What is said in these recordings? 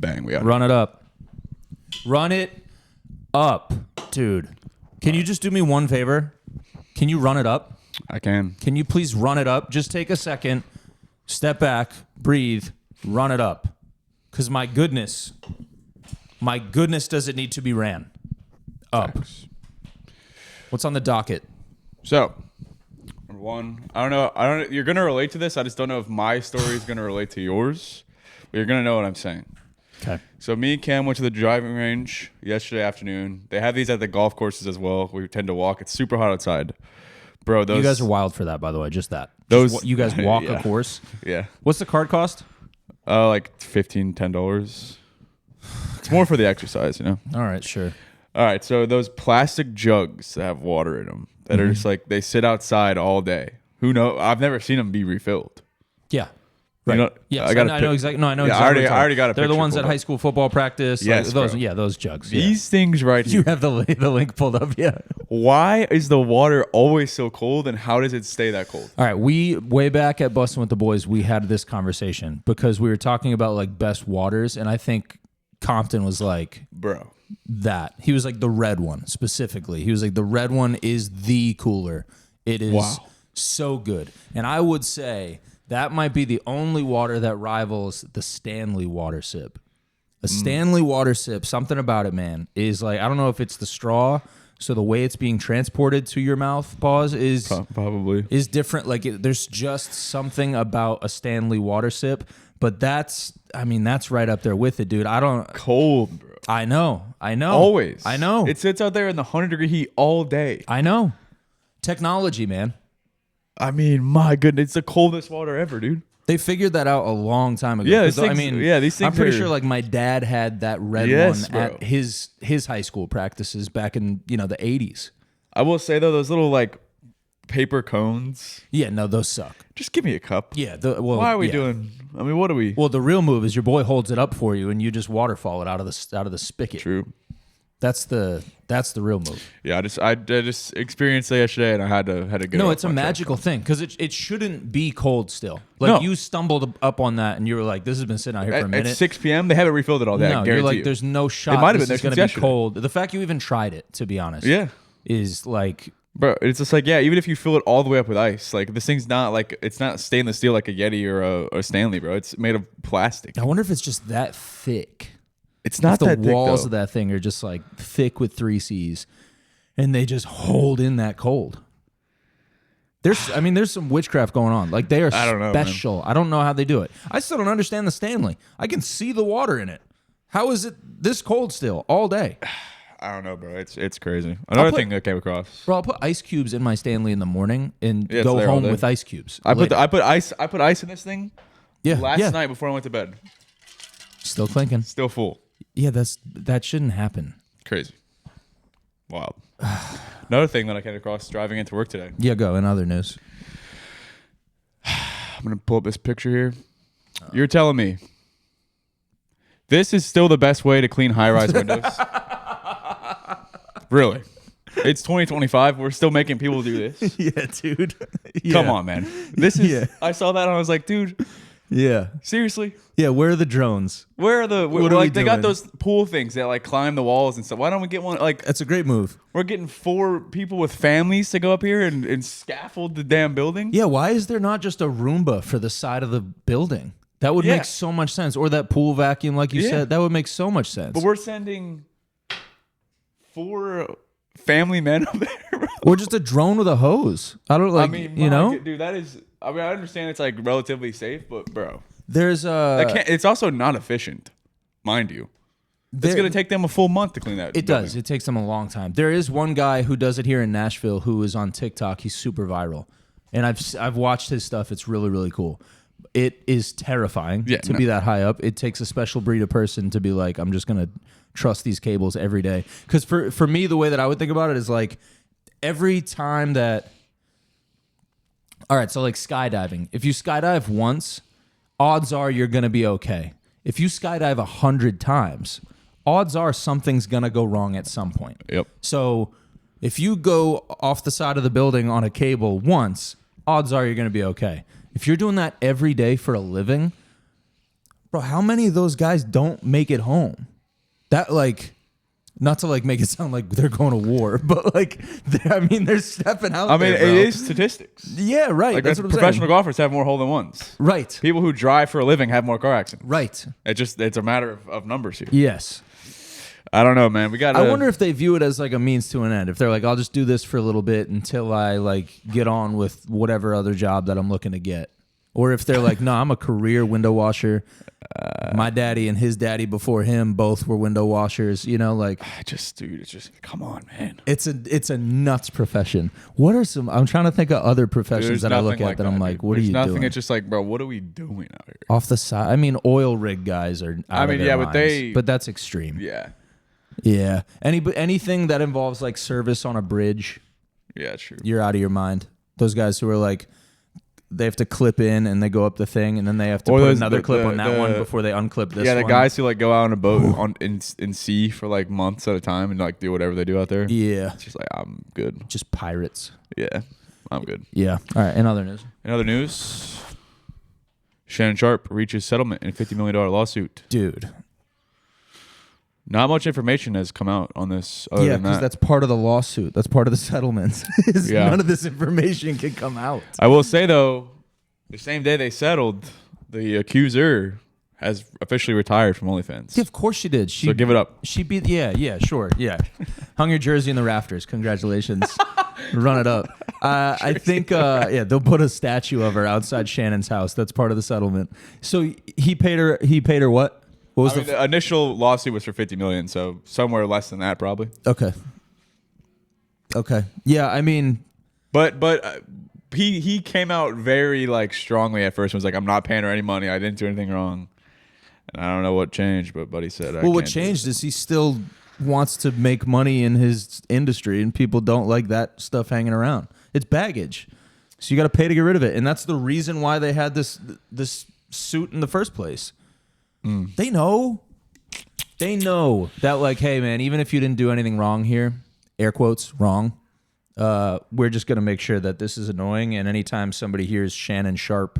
bang. We Run it up. Run it up, dude. Can you just do me one favor? Can you run it up? I can. Can you please run it up? Just take a second, step back, breathe, run it up. Because my goodness, does it need to be ran up? Thanks. What's on the docket? So, number one, I don't know. You're gonna relate to this. I just don't know if my story is gonna relate to yours. But you're gonna know what I'm saying. Okay. So me and Cam went to the driving range yesterday afternoon. They have these at the golf courses as well. We tend to walk. It's super hot outside, bro. You guys are wild for that, by the way. Just that. You guys walk a course. Yeah. What's the card cost? Like $10. It's more for the exercise, you know. All right, sure. All right, so those plastic jugs that have water in them that are just like they sit outside all day. Who knows? I've never seen them be refilled. Yeah. Right. You know, yes, I know exactly. No, I know exactly. I already got a They're the ones at up. high school football practice. Yes, like, those. bro. Yeah, those jugs. These things right here. You have the link pulled up. Yeah. Why is the water always so cold, and how does it stay that cold? All right, we way back at Bustin' with the Boys, we had this conversation because we were talking about like best waters, and I think Compton was like, bro, that he was like the red one specifically. He was like the red one is the cooler. It is so good, and I would say that might be the only water that rivals the Stanley water sip. A Stanley water sip, something about it, man, is like, I don't know if it's the straw, so the way it's being transported to your mouth, is probably is different. Like there's just something about a Stanley water sip, but that's right up there with it, dude. Cold, bro. I know. Always. I know. It sits out there in the 100-degree heat all day. I know. Technology, man. I mean, my goodness, it's the coldest water ever, dude. They figured that out a long time ago. Yeah, these things. I'm pretty sure like my dad had that red one at his high school practices back in the 80s. I will say though, those little like paper cones. Yeah, no, those suck. Just give me a cup. Yeah. Why are we doing? I mean, what are we? Well, the real move is your boy holds it up for you, and you just waterfall it out of the spigot. True. That's the real move. Yeah, I just experienced that yesterday, and I had to get. No, it's a magical thing because it shouldn't be cold still. Like you stumbled up on that, and you were like, "This has been sitting out here for a minute." At 6 p.m., they haven't refilled it all day. No, you're like, "There's no shot. It might have been this is going to be cold." The fact you even tried it, to be honest, is like, bro. It's just like, even if you fill it all the way up with ice, like this thing's not like it's not stainless steel like a Yeti or a Stanley, bro. It's made of plastic. I wonder if it's just that thick. It's not that thick, the walls though. of that thing are just like thick with 3 C's, and they just hold in that cold. There's some witchcraft going on. Like they are special. I don't know how they do it. I still don't understand the Stanley. I can see the water in it. How is it this cold still all day? I don't know, bro. It's crazy. Another thing that came across. Bro, I'll put ice cubes in my Stanley in the morning and go home with ice cubes. I put ice in this thing. Yeah. Last night before I went to bed. Still clinking. Still full. Yeah, that shouldn't happen. Crazy. Wild. Another thing that I came across driving into work today. Yeah, go. In other news. I'm going to pull up this picture here. You're telling me this is still the best way to clean high-rise windows? Really? It's 2025. We're still making people do this? Yeah, dude. Come on, man. This is. Yeah. I saw that and I was like, dude. Yeah. Seriously? Yeah, where are the drones? Where are the what are we they got those pool things that like climb the walls and stuff. Why don't we get one like that's a great move. We're getting 4 people with families to go up here and scaffold the damn building? Yeah, why is there not just a Roomba for the side of the building? That would make so much sense. Or that pool vacuum, like you said, that would make so much sense. But we're sending 4 family men up there. Or just a drone with a hose. I don't like dude, that is I understand it's like relatively safe, but bro. There's it's also not efficient, mind you. It's going to take them a full month to clean that. It does. It takes them a long time. There is one guy who does it here in Nashville who is on TikTok. He's super viral. And I've watched his stuff. It's really, really cool. It is terrifying to be that high up. It takes a special breed of person to be like, I'm just going to trust these cables every day. Because for me, the way that I would think about it is like every time that... All right, so like skydiving. If you skydive once, odds are you're going to be okay. If you skydive 100 times, odds are something's going to go wrong at some point. Yep. So if you go off the side of the building on a cable once, odds are you're going to be okay. If you're doing that every day for a living, Bro, how many of those guys don't make it home? That like, not to like make it sound like they're going to war, but like, they're stepping out. I mean, there, bro. it is statistics. Yeah, right. Like That's what I'm professional saying. golfers have more hole in ones. Right. People who drive for a living have more car accidents. Right. It's a matter of numbers here. Yes. I don't know, man. We got. I wonder if they view it as like a means to an end. If they're like, I'll just do this for a little bit until I like get on with whatever other job that I'm looking to get. Or if they're like, no, I'm a career window washer. My daddy and his daddy before him both were window washers. You know, like it's just come on, man. it's a nuts profession. What are some? I'm trying to think of other professions that I look at that I'm like, what are you doing? It's just like, bro, what are we doing out here? Off the side. I mean, oil rig guys are. Out of their minds, but that's extreme. Yeah. Yeah. Anything that involves like service on a bridge. Yeah, true. You're out of your mind. Those guys who are like, they have to clip in and they go up the thing and then they have to put another clip on that one before they unclip this one. Yeah, the guys who like go out on a boat in sea for like months at a time and like do whatever they do out there. Yeah. It's just like, I'm good. Just pirates. Yeah, I'm good. Yeah. All right. In other news, Shannon Sharpe reaches settlement in a $50 million lawsuit. Dude. Not much information has come out on this other than that. That's part of the lawsuit. That's part of the settlement. None of this information can come out. I will say, though, the same day they settled, the accuser has officially retired from OnlyFans. Yeah, of course she did. So give it up. She beat, sure. Yeah. Hung your jersey in the rafters. Congratulations. Run it up. I think, they'll put a statue of her outside Shannon's house. That's part of the settlement. So he paid her what? What was the initial lawsuit was for $50 million, so somewhere less than that probably. Okay. Yeah, I mean, but he came out very like strongly at first and was like, I'm not paying her any money. I didn't do anything wrong. And I don't know what changed, but Buddy said, well, what changed is he still wants to make money in his industry, and people don't like that stuff hanging around. It's baggage, so you got to pay to get rid of it, and that's the reason why they had this suit in the first place. They know that like, hey man, even if you didn't do anything wrong here, air quotes wrong, we're just gonna make sure that this is annoying. And anytime somebody hears Shannon Sharpe,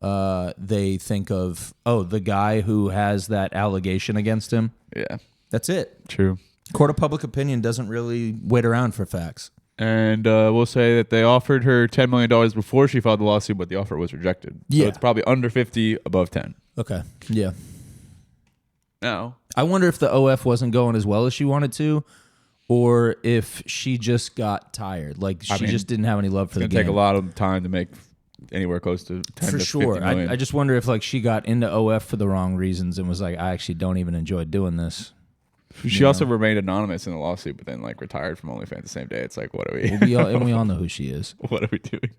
they think of the guy who has that allegation against him. Yeah, that's it. True. Court of public opinion doesn't really wait around for facts. And we'll say that they offered her $10 million before she filed the lawsuit, but the offer was rejected. Yeah, so it's probably under 50, above 10. Okay. Yeah. Now, I wonder if the OF wasn't going as well as she wanted to, or if she just got tired. Like she just didn't have any love for the game. It's going to take a lot of time to make anywhere close to 10 for to sure. 50 million. I just wonder if like she got into OF for the wrong reasons and was like, I actually don't even enjoy doing this. She also remained anonymous in the lawsuit, but then like retired from OnlyFans the same day. It's like, what are we? We all know who she is. What are we doing?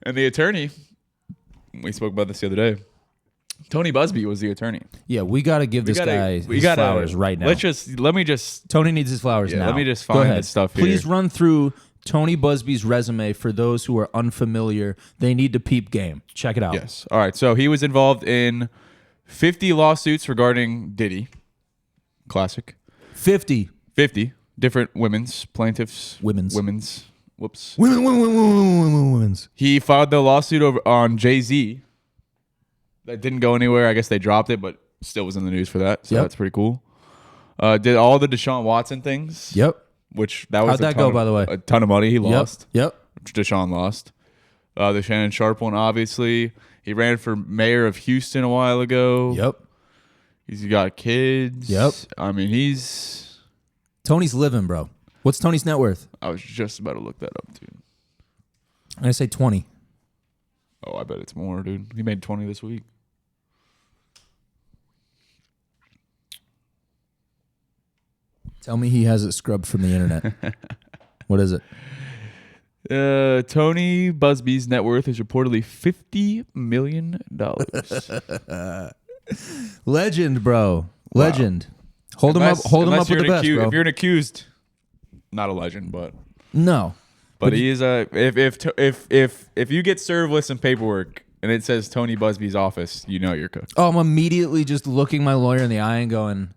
And the attorney, we spoke about this the other day. Tony Busby was the attorney. Yeah, we got to give this guy his flowers right now. Let me just. Tony needs his flowers now. Let me just find this stuff here. Please run through Tony Busby's resume for those who are unfamiliar. They need to peep game. Check it out. Yes. All right. So he was involved in 50 lawsuits regarding Diddy. Classic. 50 different plaintiffs. Women's. Whoops. Women's. He filed the lawsuit on Jay-Z. That didn't go anywhere. I guess they dropped it, but still was in the news for that. So that's pretty cool. Did all the Deshaun Watson things. Yep. Which that was how'd that go, by the way? A ton of money. He lost. Yep. Deshaun lost. The Shannon Sharpe one, obviously. He ran for mayor of Houston a while ago. Yep. He's got kids. Yep. I mean, Tony's living, bro. What's Tony's net worth? I was just about to look that up, dude. I'm going to say 20. Oh, I bet it's more, dude. He made 20 this week. Tell me he has it scrubbed from the internet. What is it? Tony Busby's net worth is reportedly $50 million. Legend, bro. Legend. Wow. Hold him up with the best, bro. If you're an accused, not a legend, but no. But he is a. If you get served with some paperwork and it says Tony Busby's office, you know you're cooked. Oh, I'm immediately just looking my lawyer in the eye and going,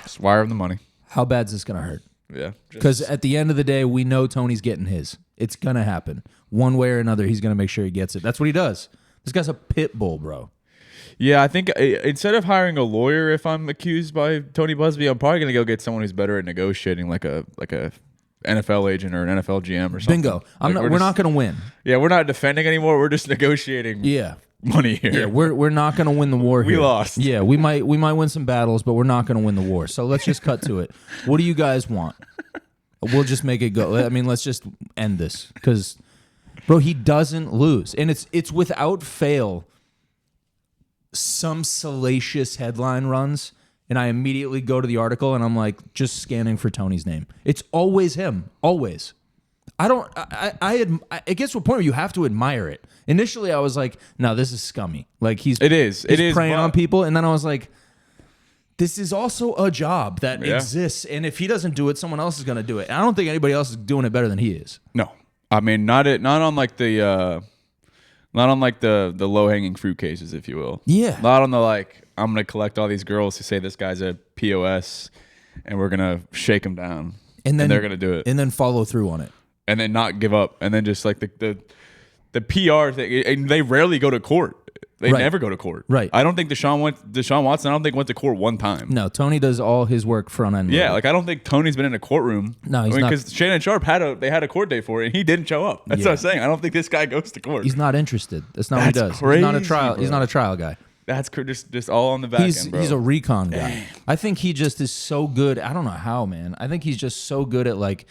just wire him the money. How bad's this gonna hurt? Yeah. Because at the end of the day, we know Tony's getting his. It's gonna happen one way or another. He's gonna make sure he gets it. That's what he does. This guy's a pit bull, bro. Yeah, I think instead of hiring a lawyer, if I'm accused by Tony Busby, I'm probably gonna go get someone who's better at negotiating, like a NFL agent or an NFL GM or something. Bingo. We're not gonna win. Yeah, we're not defending anymore. We're just negotiating. Yeah. Money here. Yeah, we're not going to win the war here. We lost. Yeah, we might win some battles, but we're not going to win the war. So let's just cut to it. What do you guys want? We'll just make it go. I mean, let's just end this because, bro, he doesn't lose, and it's without fail. Some salacious headline runs, and I immediately go to the article, and I'm like, just scanning for Tony's name. It's always him. Always. It gets to a point where you have to admire it. Initially, I was like, no, this is scummy. Like he's preying on people. And then I was like, this is also a job that exists. And if he doesn't do it, someone else is going to do it. And I don't think anybody else is doing it better than he is. No, I mean, not on like the low hanging fruit cases, if you will. Yeah. Not on the like, I'm going to collect all these girls who say this guy's a POS and we're going to shake him down. And then they're going to do it. And then follow through on it. And then not give up, and then just like the PR thing, and they rarely go to court. They never go to court. Right. I don't think Deshaun Watson. I don't think went to court one time. No, Tony does all his work front end. Yeah, like I don't think Tony's been in a courtroom. No, he's not. Because Shannon Sharpe had a court date for it, and he didn't show up. That's what I'm saying. I don't think this guy goes to court. He's not interested. That's not what he does. Crazy, he's not a trial. bro. He's not a trial guy. That's just all on the back end, bro. He's a recon guy. I think he just is so good. I don't know how, man. I think he's just so good at like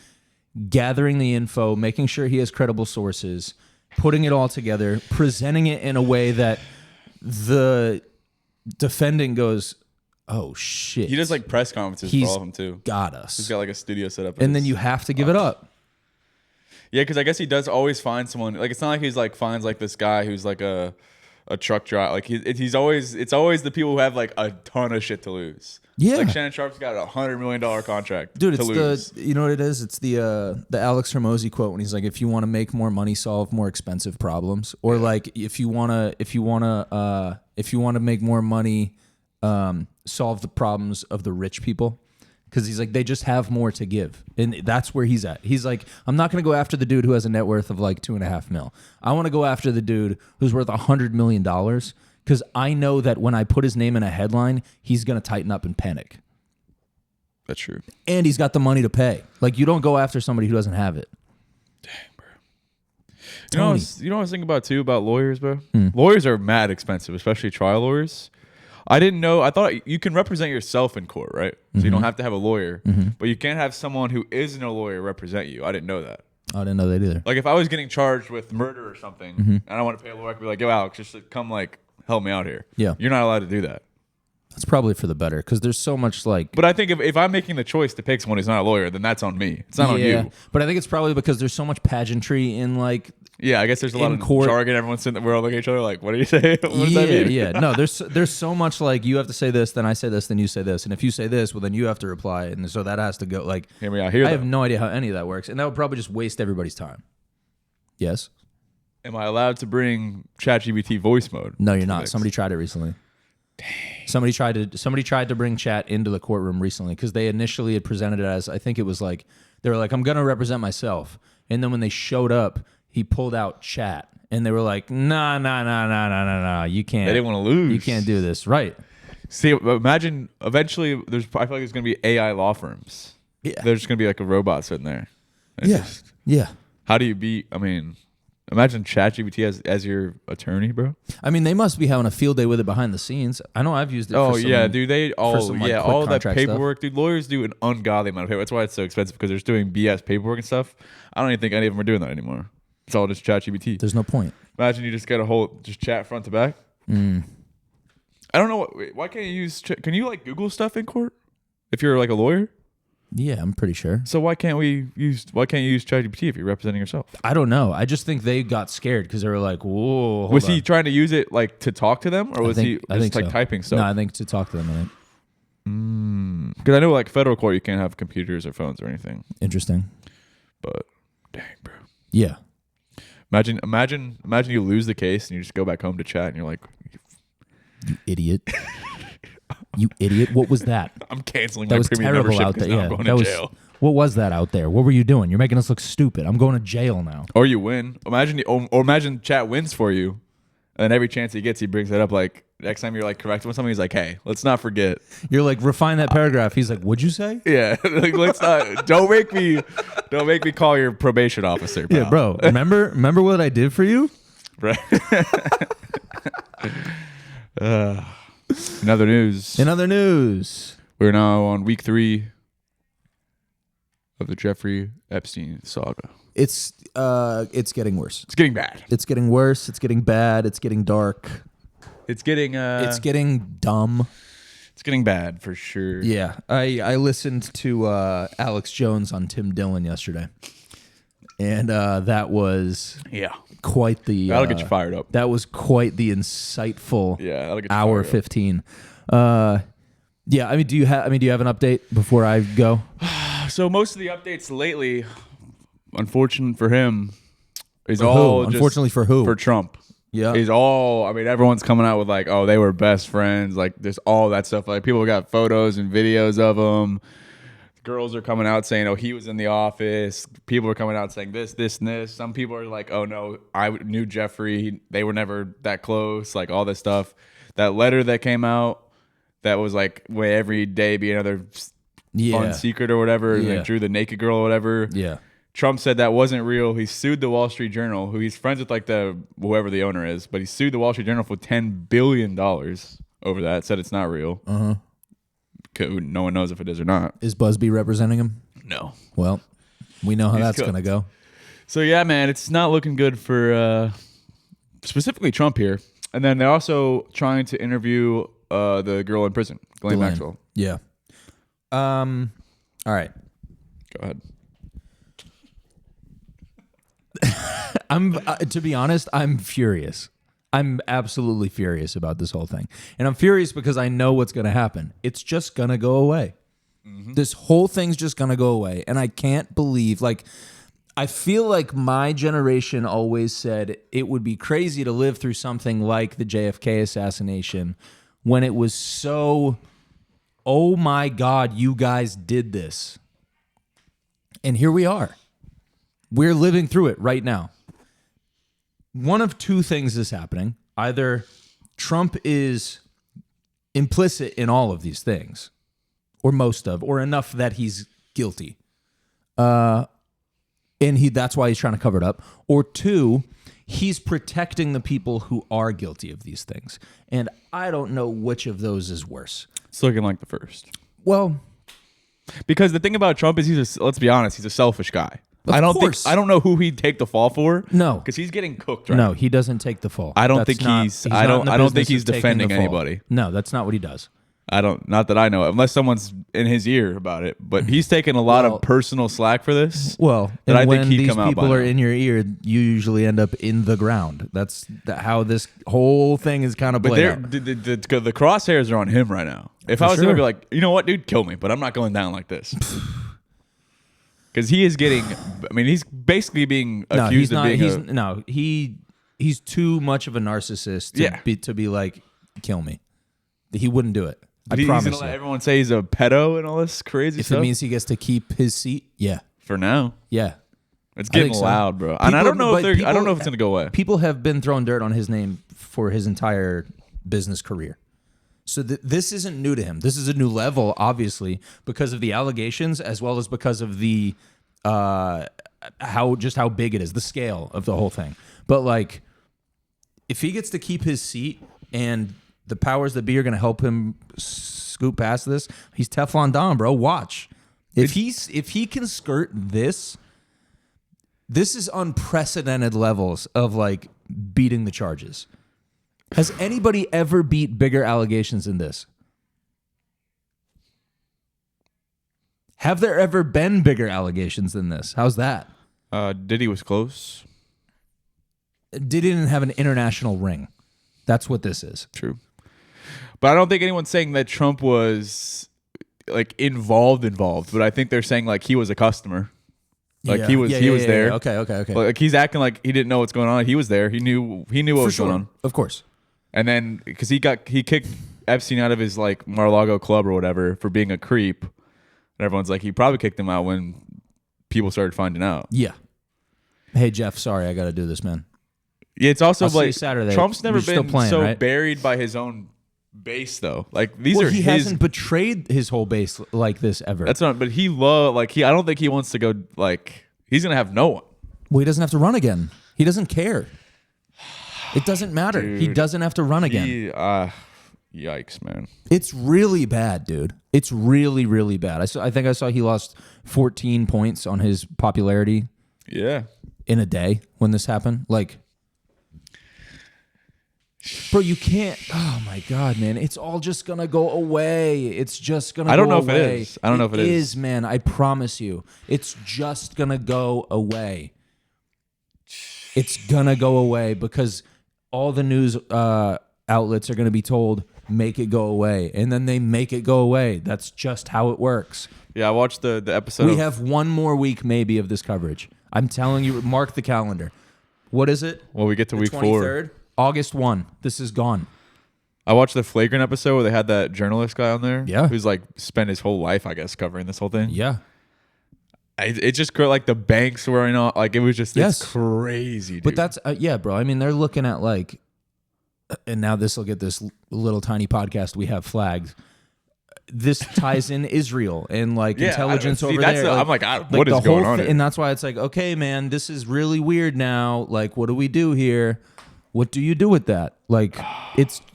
gathering the info, making sure he has credible sources, putting it all together, presenting it in a way that the defendant goes, oh shit. He does like press conferences for all of them too. Got us. He's got like a studio set up. And then you have to give it up. Yeah, because I guess he does always find someone. Like it's not like he's like finds like this guy who's like a truck driver. Like it's always the people who have like a ton of shit to lose. Yeah, like Shannon Sharpe's got $100 million contract. Dude, to lose. You know what it is? It's the Alex Hormozy quote when he's like, if you want to make more money, solve more expensive problems, or like if you wanna make more money, solve the problems of the rich people. Because he's like, they just have more to give. And that's where he's at. He's like, I'm not going to go after the dude who has a net worth of like $2.5 million. I want to go after the dude who's worth $100 million because I know that when I put his name in a headline, he's going to tighten up and panic. That's true. And he's got the money to pay. Like, you don't go after somebody who doesn't have it. Dang, bro. You know what I was thinking about too about lawyers, bro? Lawyers are mad expensive, especially trial lawyers. I didn't know. I thought you can represent yourself in court, right? So you don't have to have a lawyer, but you can't have someone who isn't a lawyer represent you. I didn't know that. I didn't know that either. Like if I was getting charged with murder or something, and I want to pay a lawyer, I could be like, "Yo, Alex, just come like help me out here." Yeah, you're not allowed to do that. That's probably for the better because there's so much like. But I think if I'm making the choice to pick someone who's not a lawyer, then that's on me. It's not on you. But I think it's probably because there's so much pageantry in like. Yeah, I guess there's a lot of jargon. Everyone's sitting there, we're all looking at each other like, what do you say? What does that mean? Yeah. No, there's so much like you have to say this, then I say this, then you say this. And if you say this, well, then you have to reply. And so that has to go like, Hear me out. I have no idea how any of that works. And that would probably just waste everybody's time. Yes? Am I allowed to bring ChatGPT voice mode? No, you're not. Somebody tried it recently. Dang. Somebody tried to bring chat into the courtroom recently because they initially had presented it as, I think it was like, they were like, I'm going to represent myself. And then when they showed up, he pulled out chat, and they were like, nah, you can't. They didn't want to lose. You can't do this. Right. See, imagine eventually I feel like there's going to be AI law firms. Yeah. There's just going to be like a robot sitting there. Yeah. How do you imagine ChatGPT as your attorney, bro? I mean, they must be having a field day with it behind the scenes. I know I've used it all that paperwork. Dude, lawyers do an ungodly amount of paperwork. That's why it's so expensive because they're just doing BS paperwork and stuff. I don't even think any of them are doing that anymore. It's all just ChatGPT. There's no point. Imagine you just get just chat front to back. I don't know. Why can't you use... Can you like Google stuff in court if you're like a lawyer? Yeah, I'm pretty sure. So why can't you use ChatGPT if you're representing yourself? I don't know. I just think they got scared because they were like, whoa. Was he trying to use it like to talk to them, or was he just like so. typing stuff? No, I think to talk to them. Because I know like federal court, you can't have computers or phones or anything. Interesting. But dang, bro. Yeah. Imagine you lose the case and you just go back home to chat and you're like, you idiot. You idiot. What was that? I'm canceling that my was premium terrible membership out there. now Yeah, I'm going to jail. What was that out there? What were you doing? You're making us look stupid. I'm going to jail now. Or you win. Imagine chat wins for you. And then every chance he gets, he brings it up. Like next time you're like correcting with something, he's like, "Hey, let's not forget." You're like, refine that paragraph. He's like, "What'd you say?" Yeah, like let's not. Don't make me call your probation officer. Pal. Yeah, bro. Remember what I did for you? Right. In other news, we're now on week 3 of the Jeffrey Epstein saga. It's getting worse. It's getting bad. It's getting worse. It's getting bad. It's getting dark. It's getting dumb. It's getting bad for sure. Yeah, I listened to Alex Jones on Tim Dillon yesterday, and that was quite the. That'll get you fired up. That was quite the insightful. Yeah, that'll get you hour 15. Yeah, I mean, do you have an update before I go? So most of the updates lately, unfortunate for him, is for all who? Unfortunately for who? For Trump. Yeah. Is all, I mean, everyone's coming out with like, oh, they were best friends. Like, there's all that stuff. Like, people got photos and videos of them. Girls are coming out saying, oh, he was in the office. People are coming out saying this, and this. Some people are like, oh, no, I knew Jeffrey. They were never that close. Like, all this stuff. That letter that came out that was like, where every day be another fun secret or whatever. And like, drew the naked girl or whatever. Yeah. Trump said that wasn't real. He sued the Wall Street Journal, who he's friends with, like whoever the owner is, but he sued the Wall Street Journal for $10 billion over that. Said it's not real. No one knows if it is or not. Is Busby representing him? No. Well, we know how that's gonna go. So yeah, man, it's not looking good for specifically Trump here. And then they're also trying to interview the girl in prison, Ghislaine Maxwell. Yeah. All right. Go ahead. I'm to be honest, I'm furious. I'm absolutely furious about this whole thing. And I'm furious because I know what's going to happen. It's just going to go away. Mm-hmm. This whole thing's just going to go away. And I can't believe, like, I feel like my generation always said it would be crazy to live through something like the JFK assassination when it was so, oh my God, you guys did this. And here we are. We're living through it right now. One of two things is happening. Either Trump is implicit in all of these things, or most of, or enough that he's guilty. And that's why he's trying to cover it up. Or two, he's protecting the people who are guilty of these things. And I don't know which of those is worse. It's looking like the first. Well, because the thing about Trump is let's be honest, he's a selfish guy. I don't know who he'd take the fall for. No, because he's getting cooked right now. No, he doesn't take the fall. I don't think he's defending anybody. No, that's not what he does. Not that I know, unless someone's in his ear about it. But he's taking a lot of personal slack for this. Well, that I when think he'd these come out people by are now. in your ear, you usually end up in the ground. That's how this whole thing is kind of played out. The crosshairs are on him right now. If I was him, I'd be like, you know what, dude, kill me, but I'm not going down like this. Because he is getting, I mean, he's basically being accused of being he's too much of a narcissist to be like, kill me. He wouldn't do it. But I promise you. He's going to let everyone say he's a pedo and all this crazy stuff? If it means he gets to keep his seat, yeah. For now. Yeah. It's getting loud, bro. And I don't know if it's going to go away. People have been throwing dirt on his name for his entire business career. So this isn't new to him. This is a new level, obviously, because of the allegations as well as because of the how big it is, the scale of the whole thing. But like, if he gets to keep his seat and the powers that be are going to help him scoot past this, he's Teflon Don, bro. Watch. If he can skirt this is unprecedented levels of like beating the charges. Has anybody ever beat bigger allegations than this? Have there ever been bigger allegations than this? How's that? Diddy was close. Diddy didn't have an international ring. That's what this is. True. But I don't think anyone's saying that Trump was like involved, but I think they're saying like he was a customer. Like he was there. Okay. Like he's acting like he didn't know what's going on. He was there. He knew what was going on. Of course. And then because he kicked Epstein out of his like Mar-a-Lago club or whatever for being a creep. And everyone's like, he probably kicked him out when people started finding out. Yeah. Hey Jeff, sorry, I got to do this, man. Yeah, it's also I'll see you like Saturday. Trump's never You're still been playing, so right? buried by his own base though. Like these Well, are he his. hasn't betrayed his whole base like this ever. That's not. But he I don't think he wants to go. Like he's gonna have no one. Well, he doesn't have to run again. He doesn't care. It doesn't matter. Dude, he doesn't have to run again. Yikes, man. It's really bad, dude. It's really, really bad. I think I saw he lost 14 points on his popularity. Yeah. In a day when this happened. Like, bro, you can't. Oh my God, man. It's all just going to go away. It's just going to go away. I don't know if it is. I don't know if it is. It is, man. I promise you. It's just going to go away. It's going to go away because all the news outlets are going to be told, make it go away. And then they make it go away. That's just how it works. Yeah, I watched the episode. We have one more week maybe of this coverage. I'm telling you, mark the calendar. What is it? Well, we get to week 23rd? 4. August 1. This is gone. I watched the Flagrant episode where they had that journalist guy on there. Yeah. Who's like spent his whole life, I guess, covering this whole thing. Yeah. It just like the banks were, like it was just it's crazy, dude. But that's, yeah, bro. I mean, they're looking at like, and now this will get this little tiny podcast we have flagged. This ties in Israel and like intelligence over there. I'm like, what is going on? And that's why it's like, okay, man, this is really weird now. Like, what do we do here? What do you do with that? Like, it's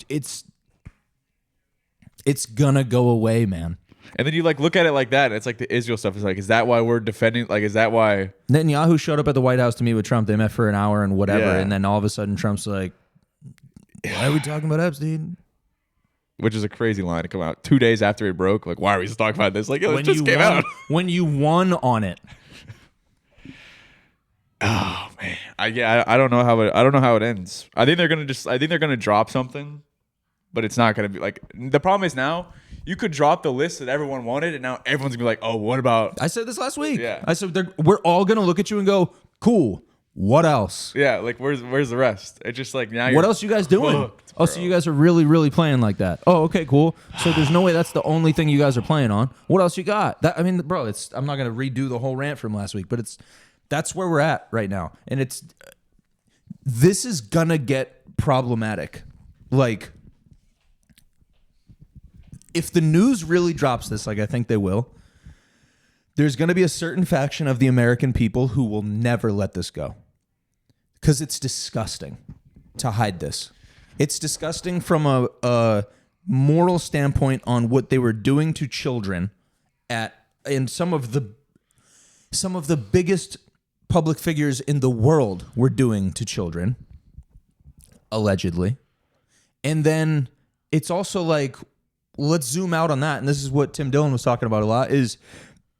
gonna go away, man. And then you like look at it like that. And it's like the Israel stuff is like, is that why we're defending? Like, is that why Netanyahu showed up at the White House to meet with Trump? They met for an hour and whatever, Yeah. and then all of a sudden Trump's like, "Why are we talking about Epstein?" Which is a crazy line to come out 2 days after it broke. Like, why are we still talking about this? Like, it just came out. When you won on it. Oh man, I don't know how it ends. I think they're gonna drop something, but it's not gonna be like the problem is now you could drop the list that everyone wanted, and now everyone's gonna be like, oh, what about? I said this last week. Yeah. I said we're all gonna look at you and go, cool. What else? Yeah, like where's the rest? It's just like now. What else you guys doing? Hooked, so you guys are really, really playing like that. Oh, okay, cool. So there's no way that's the only thing you guys are playing on. What else you got? Bro, I'm not gonna redo the whole rant from last week, but that's where we're at right now, and this is gonna get problematic. Like, if the news really drops this, like I think they will, there's gonna be a certain faction of the American people who will never let this go. Because it's disgusting to hide this. It's disgusting from a moral standpoint on what they were doing to children and some of the biggest public figures in the world were doing to children, allegedly. And then it's also like, let's zoom out on that. And this is what Tim Dillon was talking about a lot, is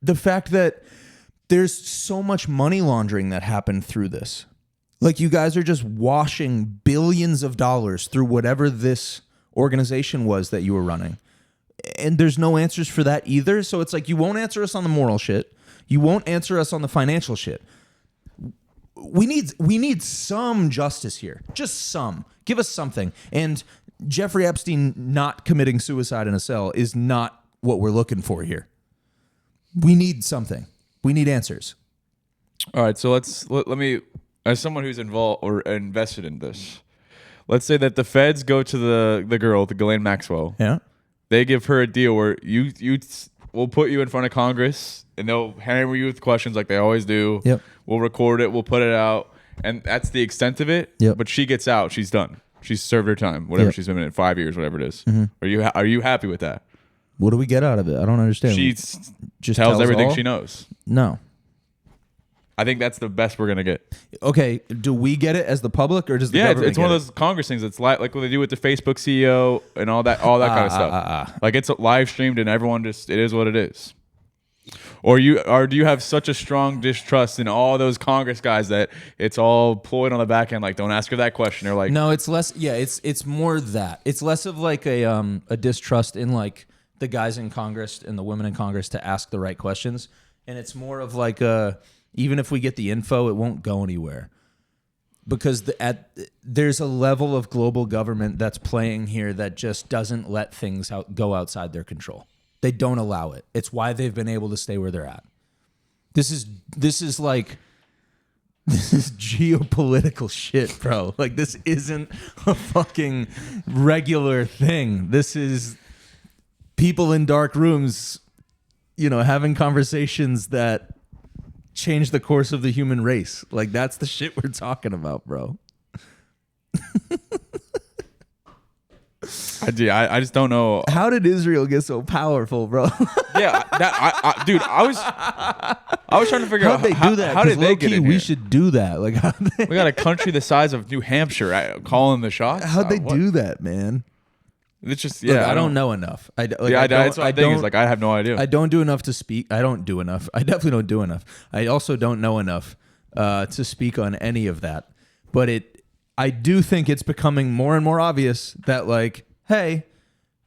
the fact that there's so much money laundering that happened through this. Like, you guys are just washing billions of dollars through whatever this organization was that you were running. And there's no answers for that either. So it's like, you won't answer us on the moral shit. You won't answer us on the financial shit. We need some justice here. Just some. Give us something. And Jeffrey Epstein not committing suicide in a cell is not what we're looking for here. We need something. We need answers. All right, so let me, as someone who's involved or invested in this, let's say that the feds go to the girl, the Ghislaine Maxwell. Yeah. They give her a deal where we'll put you in front of Congress and they'll hammer you with questions like they always do. Yep. We'll record it. We'll put it out. And that's the extent of it. Yep. But she gets out. She's done. She's served her time. Whatever she's been in, 5 years, whatever it is. Mm-hmm. Are you happy with that? What do we get out of it? I don't understand. She just tells everything she knows. No. I think that's the best we're gonna get. Okay, do we get it as the public, or does the government it's one of those Congress things. It's like what they do with the Facebook CEO and all that kind of stuff. Like, it's live streamed and everyone it is what it is. Or do you have such a strong distrust in all those Congress guys that it's all ployed on the back end? Like, don't ask her that question. Or like, no, it's less. Yeah, it's more that. It's less of like a distrust in like the guys in Congress and the women in Congress to ask the right questions, and it's more of like even if we get the info, it won't go anywhere. Because there's a level of global government that's playing here that just doesn't let things go outside their control. They don't allow it. It's why they've been able to stay where they're at. This is like This is geopolitical shit, bro. Like, this isn't a fucking regular thing. This is people in dark rooms, having conversations that change the course of the human race. Like, that's the shit we're talking about, bro. I just don't know. How did Israel get so powerful, bro? Yeah, dude, I was trying to figure out how they do that. How did they get in We here? should do that. Like, We got a country the size of New Hampshire calling the shots. How'd they do that, man? It's just Look, I don't know enough. That's what I think. Is like I have no idea. I don't do enough to speak. I don't do enough. I definitely don't do enough. I also don't know enough to speak on any of that. But I do think it's becoming more and more obvious that, like, hey,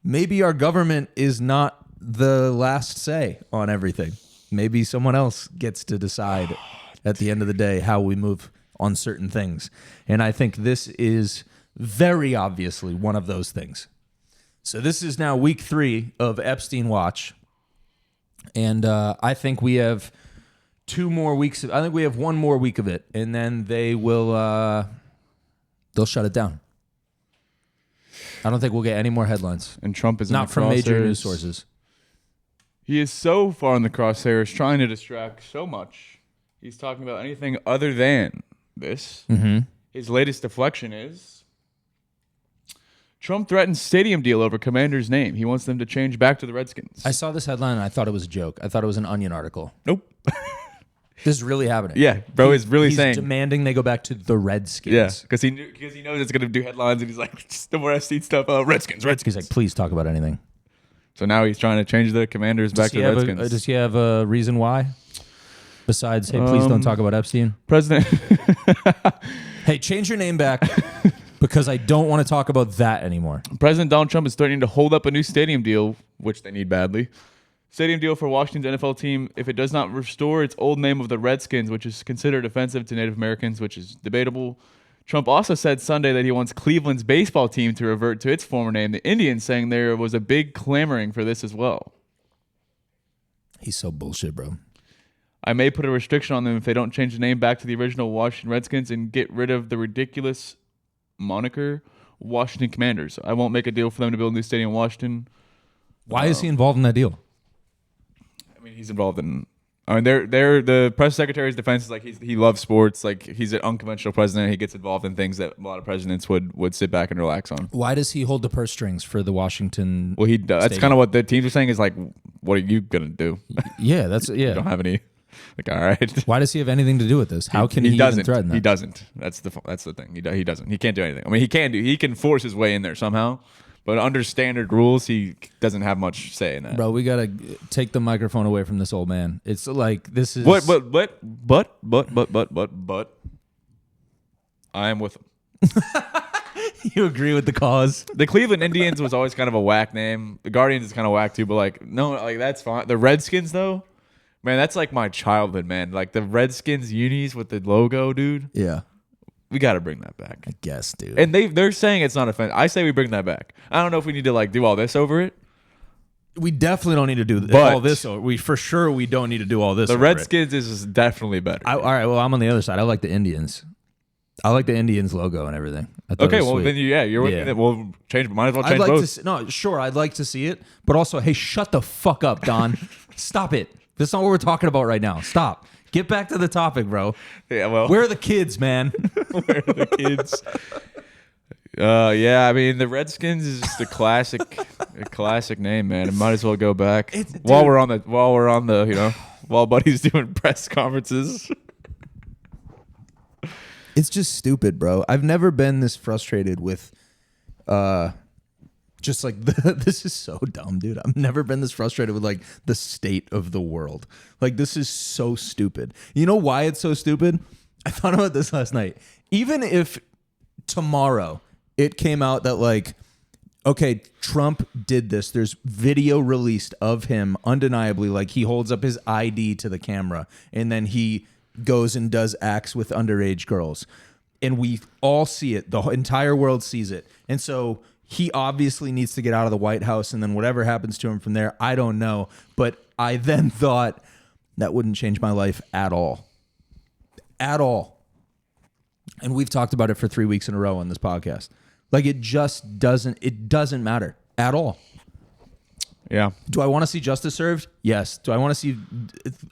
maybe our government is not the last say on everything. Maybe someone else gets to decide at the end of the day how we move on certain things. And I think this is very obviously one of those things. So this is now week 3 of Epstein Watch. And I think we have 2 more weeks. I think we have 1 more week of it. And then they will... they'll shut it down. I don't think we'll get any more headlines. And Trump is not from major news sources. He is so far in the crosshairs, trying to distract so much. He's talking about anything other than this. Mm-hmm. His latest deflection is Trump threatens stadium deal over Commander's name. He wants them to change back to the Redskins. I saw this headline and I thought it was a joke. I thought it was an Onion article. Nope. This is really happening. Yeah, bro is really he's saying demanding they go back to the Redskins. Yeah, because he knows it's gonna do headlines, and he's like, just the more I see stuff, Redskins. He's like, please talk about anything. So now he's trying to change the Commanders back to the Redskins. Does he have a reason why? Besides, hey, please don't talk about Epstein. President. Hey, change your name back because I don't want to talk about that anymore. President Donald Trump is threatening to hold up a new stadium deal, which they need badly. Stadium deal for Washington's NFL team if it does not restore its old name of the Redskins, which is considered offensive to Native Americans, which is debatable. Trump also said Sunday that he wants Cleveland's baseball team to revert to its former name, the Indians, saying there was a big clamoring for this as well. He's so bullshit, bro. I may put a restriction on them if they don't change the name back to the original Washington Redskins and get rid of the ridiculous moniker Washington Commanders. I won't make a deal for them to build a new stadium in Washington. Why is he involved in that deal? I mean, he's involved in... I mean, they're the press secretary's defense is like he loves sports. Like, he's an unconventional president. He gets involved in things that a lot of presidents would sit back and relax on. Why does he hold the purse strings for the Washington? Well, he does. That's kind of what the teams are saying is like, what are you gonna do? Yeah, that's You don't have any. Like, all right. Why does he have anything to do with this? How can he even threaten that? He doesn't. That's the thing. He doesn't. He can't do anything. I mean, he can force his way in there somehow. But under standard rules, he doesn't have much say in that. Bro, we gotta take the microphone away from this old man. It's like this is but I am with him. You agree with the cause? The Cleveland Indians was always kind of a whack name. The Guardians is kind of whack too, but like no, like that's fine. The Redskins though, man, that's like my childhood, man. Like the Redskins unis with the logo, dude. Yeah. We got to bring that back. I guess, dude. And they're saying it's not offensive. I say we bring that back. I don't know if we need to like do all this over it. We definitely don't need to do all this. We don't need to do all this. The Redskins is definitely better. All right. Well, I'm on the other side. I like the Indians. I like the Indians logo and everything. Okay. Well, then you're with me. We'll change. Might as well change both. Sure. I'd like to see it, but also, hey, shut the fuck up, Don. Stop it. That's not what we're talking about right now. Stop. Get back to the topic, bro. Yeah, well. Where are the kids, man? Where are the kids? Yeah, I mean, the Redskins is just a classic name, man. It might as well go back. While we're on the, while Buddy's doing press conferences. It's just stupid, bro. I've never been this frustrated with just like this is so dumb, dude. I've never been this frustrated with like the state of the world. Like, this is so stupid. You know why it's so stupid? I thought about this last night. Even if tomorrow it came out that like, okay, Trump did this. There's video released of him undeniably. Like, he holds up his ID to the camera and then he goes and does acts with underage girls. And we all see it. The entire world sees it. And so he obviously needs to get out of the White House, and then whatever happens to him from there, I don't know. But I then thought that wouldn't change my life at all. At all. And we've talked about it for 3 weeks in a row on this podcast. Like, it doesn't matter at all. Yeah. Do I want to see justice served? Yes. Do I want to see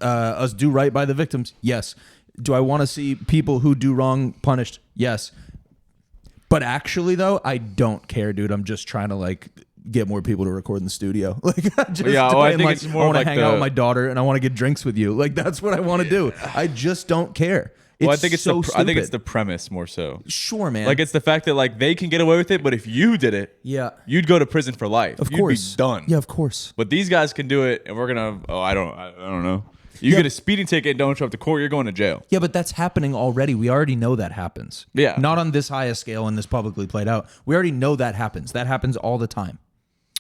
us do right by the victims? Yes. Do I want to see people who do wrong punished? Yes. But actually, though, I don't care, dude. I'm just trying to, like, get more people to record in the studio. Like, I think it's more I want to like hang out with my daughter and I want to get drinks with you. Like, that's what I want to do. I just don't care. Well, I think it's the premise more so. Sure, man. Like, it's the fact that, like, they can get away with it, but if you did it, you'd go to prison for life. Of course. You'd be done. Yeah, of course. But these guys can do it, and we're gonna. Oh, I don't know. You get a speeding ticket and don't show up to court, you're going to jail. Yeah, but that's happening already. We already know that happens. Yeah. Not on this high a scale and this publicly played out. We already know that happens. That happens all the time.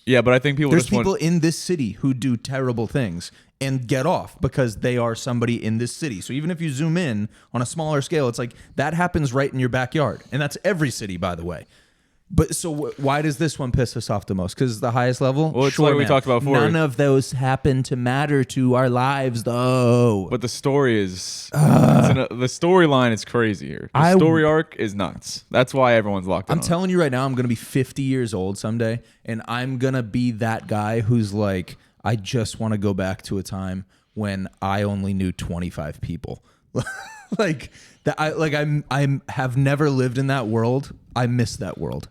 Yeah, but I think there's people in this city who do terrible things and get off because they are somebody in this city. So even if you zoom in on a smaller scale, it's like that happens right in your backyard. And that's every city, by the way. But so why does this one piss us off the most? Because it's the highest level? Well, it's like we talked about before. None of those happen to matter to our lives, though. But the story is... the storyline is crazy here. The story arc is nuts. That's why everyone's locked in. I'm telling you right now, I'm going to be 50 years old someday, and I'm going to be that guy who's like, I just want to go back to a time when I only knew 25 people. Like that. I have never lived in that world. I miss that world.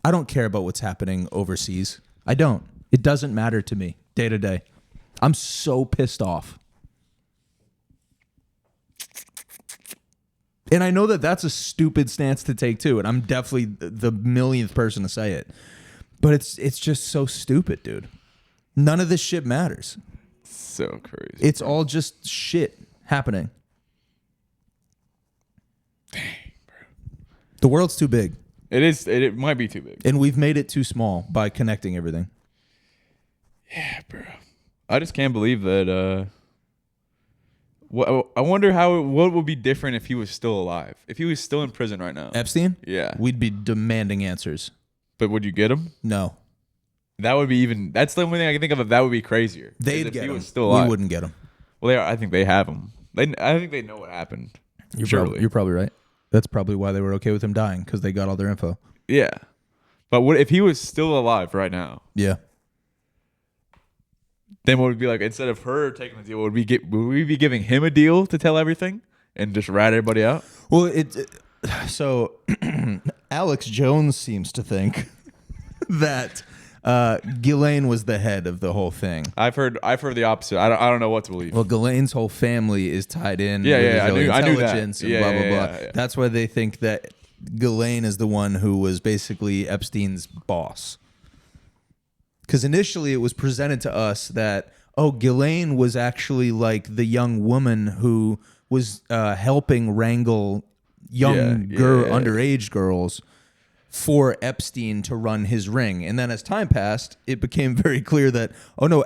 I don't care about what's happening overseas. I don't. It doesn't matter to me day to day. I'm so pissed off. And I know that that's a stupid stance to take too, and I'm definitely the millionth person to say it. But it's just so stupid, dude. None of this shit matters. So crazy. It's all just shit happening. Dang, bro. The world's too big. It is. It might be too big. And we've made it too small by connecting everything. Yeah, bro. I just can't believe that. I wonder what would be different if he was still alive. If he was still in prison right now. Epstein? Yeah. We'd be demanding answers. But would you get him? No. That would be even. That's the only thing I can think of. That would be crazier. They'd get him. Was still alive. We wouldn't get him. Well, I think they have him. I think they know what happened. You're probably right. That's probably why they were okay with him dying, because they got all their info. Yeah. But what if he was still alive right now? Yeah. Then what would be like, instead of her taking the deal, would we be giving him a deal to tell everything and just rat everybody out? Well, so Alex Jones seems to think that Ghislaine was the head of the whole thing. I've heard the opposite. I don't know what to believe. Well, Ghislaine's whole family is tied in. Yeah, with I knew that. Intelligence and blah blah blah. Yeah. That's why they think that Ghislaine is the one who was basically Epstein's boss. Because initially it was presented to us that, Ghislaine was actually like the young woman who was helping wrangle underage girls for Epstein to run his ring. And then as time passed, it became very clear that,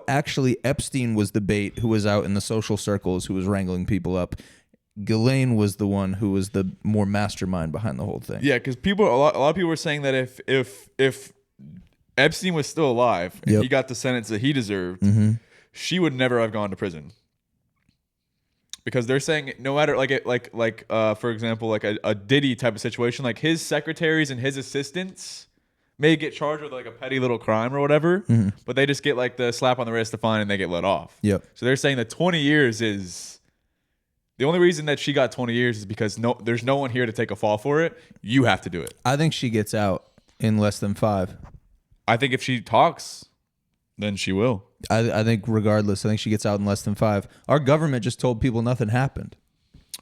actually Epstein was the bait who was out in the social circles who was wrangling people up. Ghislaine was the one who was the more mastermind behind the whole thing. Yeah, because a lot of people were saying that if Epstein was still alive and he got the sentence that he deserved, she would never have gone to prison. Because they're saying no matter for example, like a Diddy type of situation, like his secretaries and his assistants may get charged with like a petty little crime or whatever, but they just get like the slap on the wrist, the fine, and they get let off. Yep. So they're saying that 20 years is the only reason that she got 20 years is because there's no one here to take a fall for it. You have to do it. I think she gets out in less than 5. I think if she talks, then she will. I think regardless, I think she gets out in less than 5. Our government just told people nothing happened.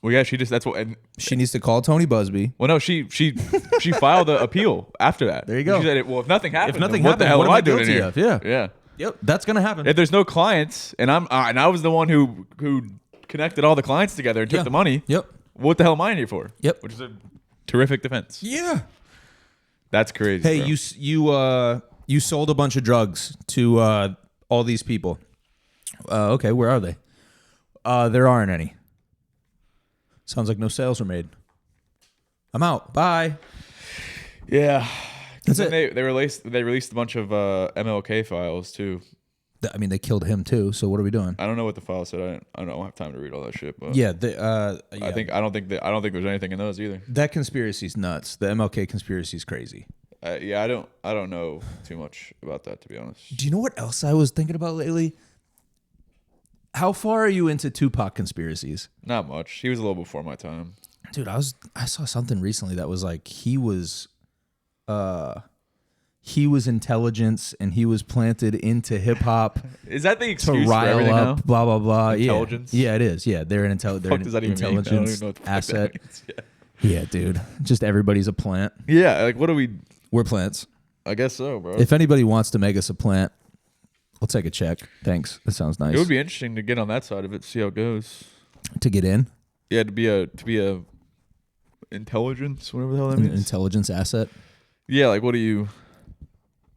Well, yeah, that's what. And she needs to call Tony Busby. Well, no, she filed the appeal after that. There you go. She said, if nothing happened, what the hell am I doing in here? Yeah. Yep. That's gonna happen. If there's no clients, and I was the one who connected all the clients together and took the money. Yep. What the hell am I in here for? Yep. Which is a terrific defense. Yeah. That's crazy. Hey, bro. you sold a bunch of drugs to all these people. Okay, where are they? There aren't any. Sounds like no sales were made. I'm out. Bye. Yeah. That's it. They released a bunch of MLK files too. I mean, they killed him too. So what are we doing? I don't know what the file said. I don't have time to read all that shit. But Yeah, I don't think there's anything in those either. that conspiracy's nuts. The MLK conspiracy is crazy. Yeah, I don't know too much about that, to be honest. Do you know what else I was thinking about lately? How far are you into Tupac conspiracies? Not much. He was a little before my time. Dude, I saw something recently that was like he was intelligence and he was planted into hip hop. Is that the to excuse for rile everything up? now? Blah blah blah. Intelligence? Yeah, it is. Yeah, they're an intelligence asset. Yeah, dude. Just everybody's a plant. Yeah, like what are we? We're plants. I guess so, bro. If anybody wants to make us a plant, we'll take a check. Thanks. That sounds nice. It would be interesting to get on that side of it, see how it goes. To get in? Yeah, to be a intelligence, whatever the hell that means. Intelligence asset. Yeah, like what do you?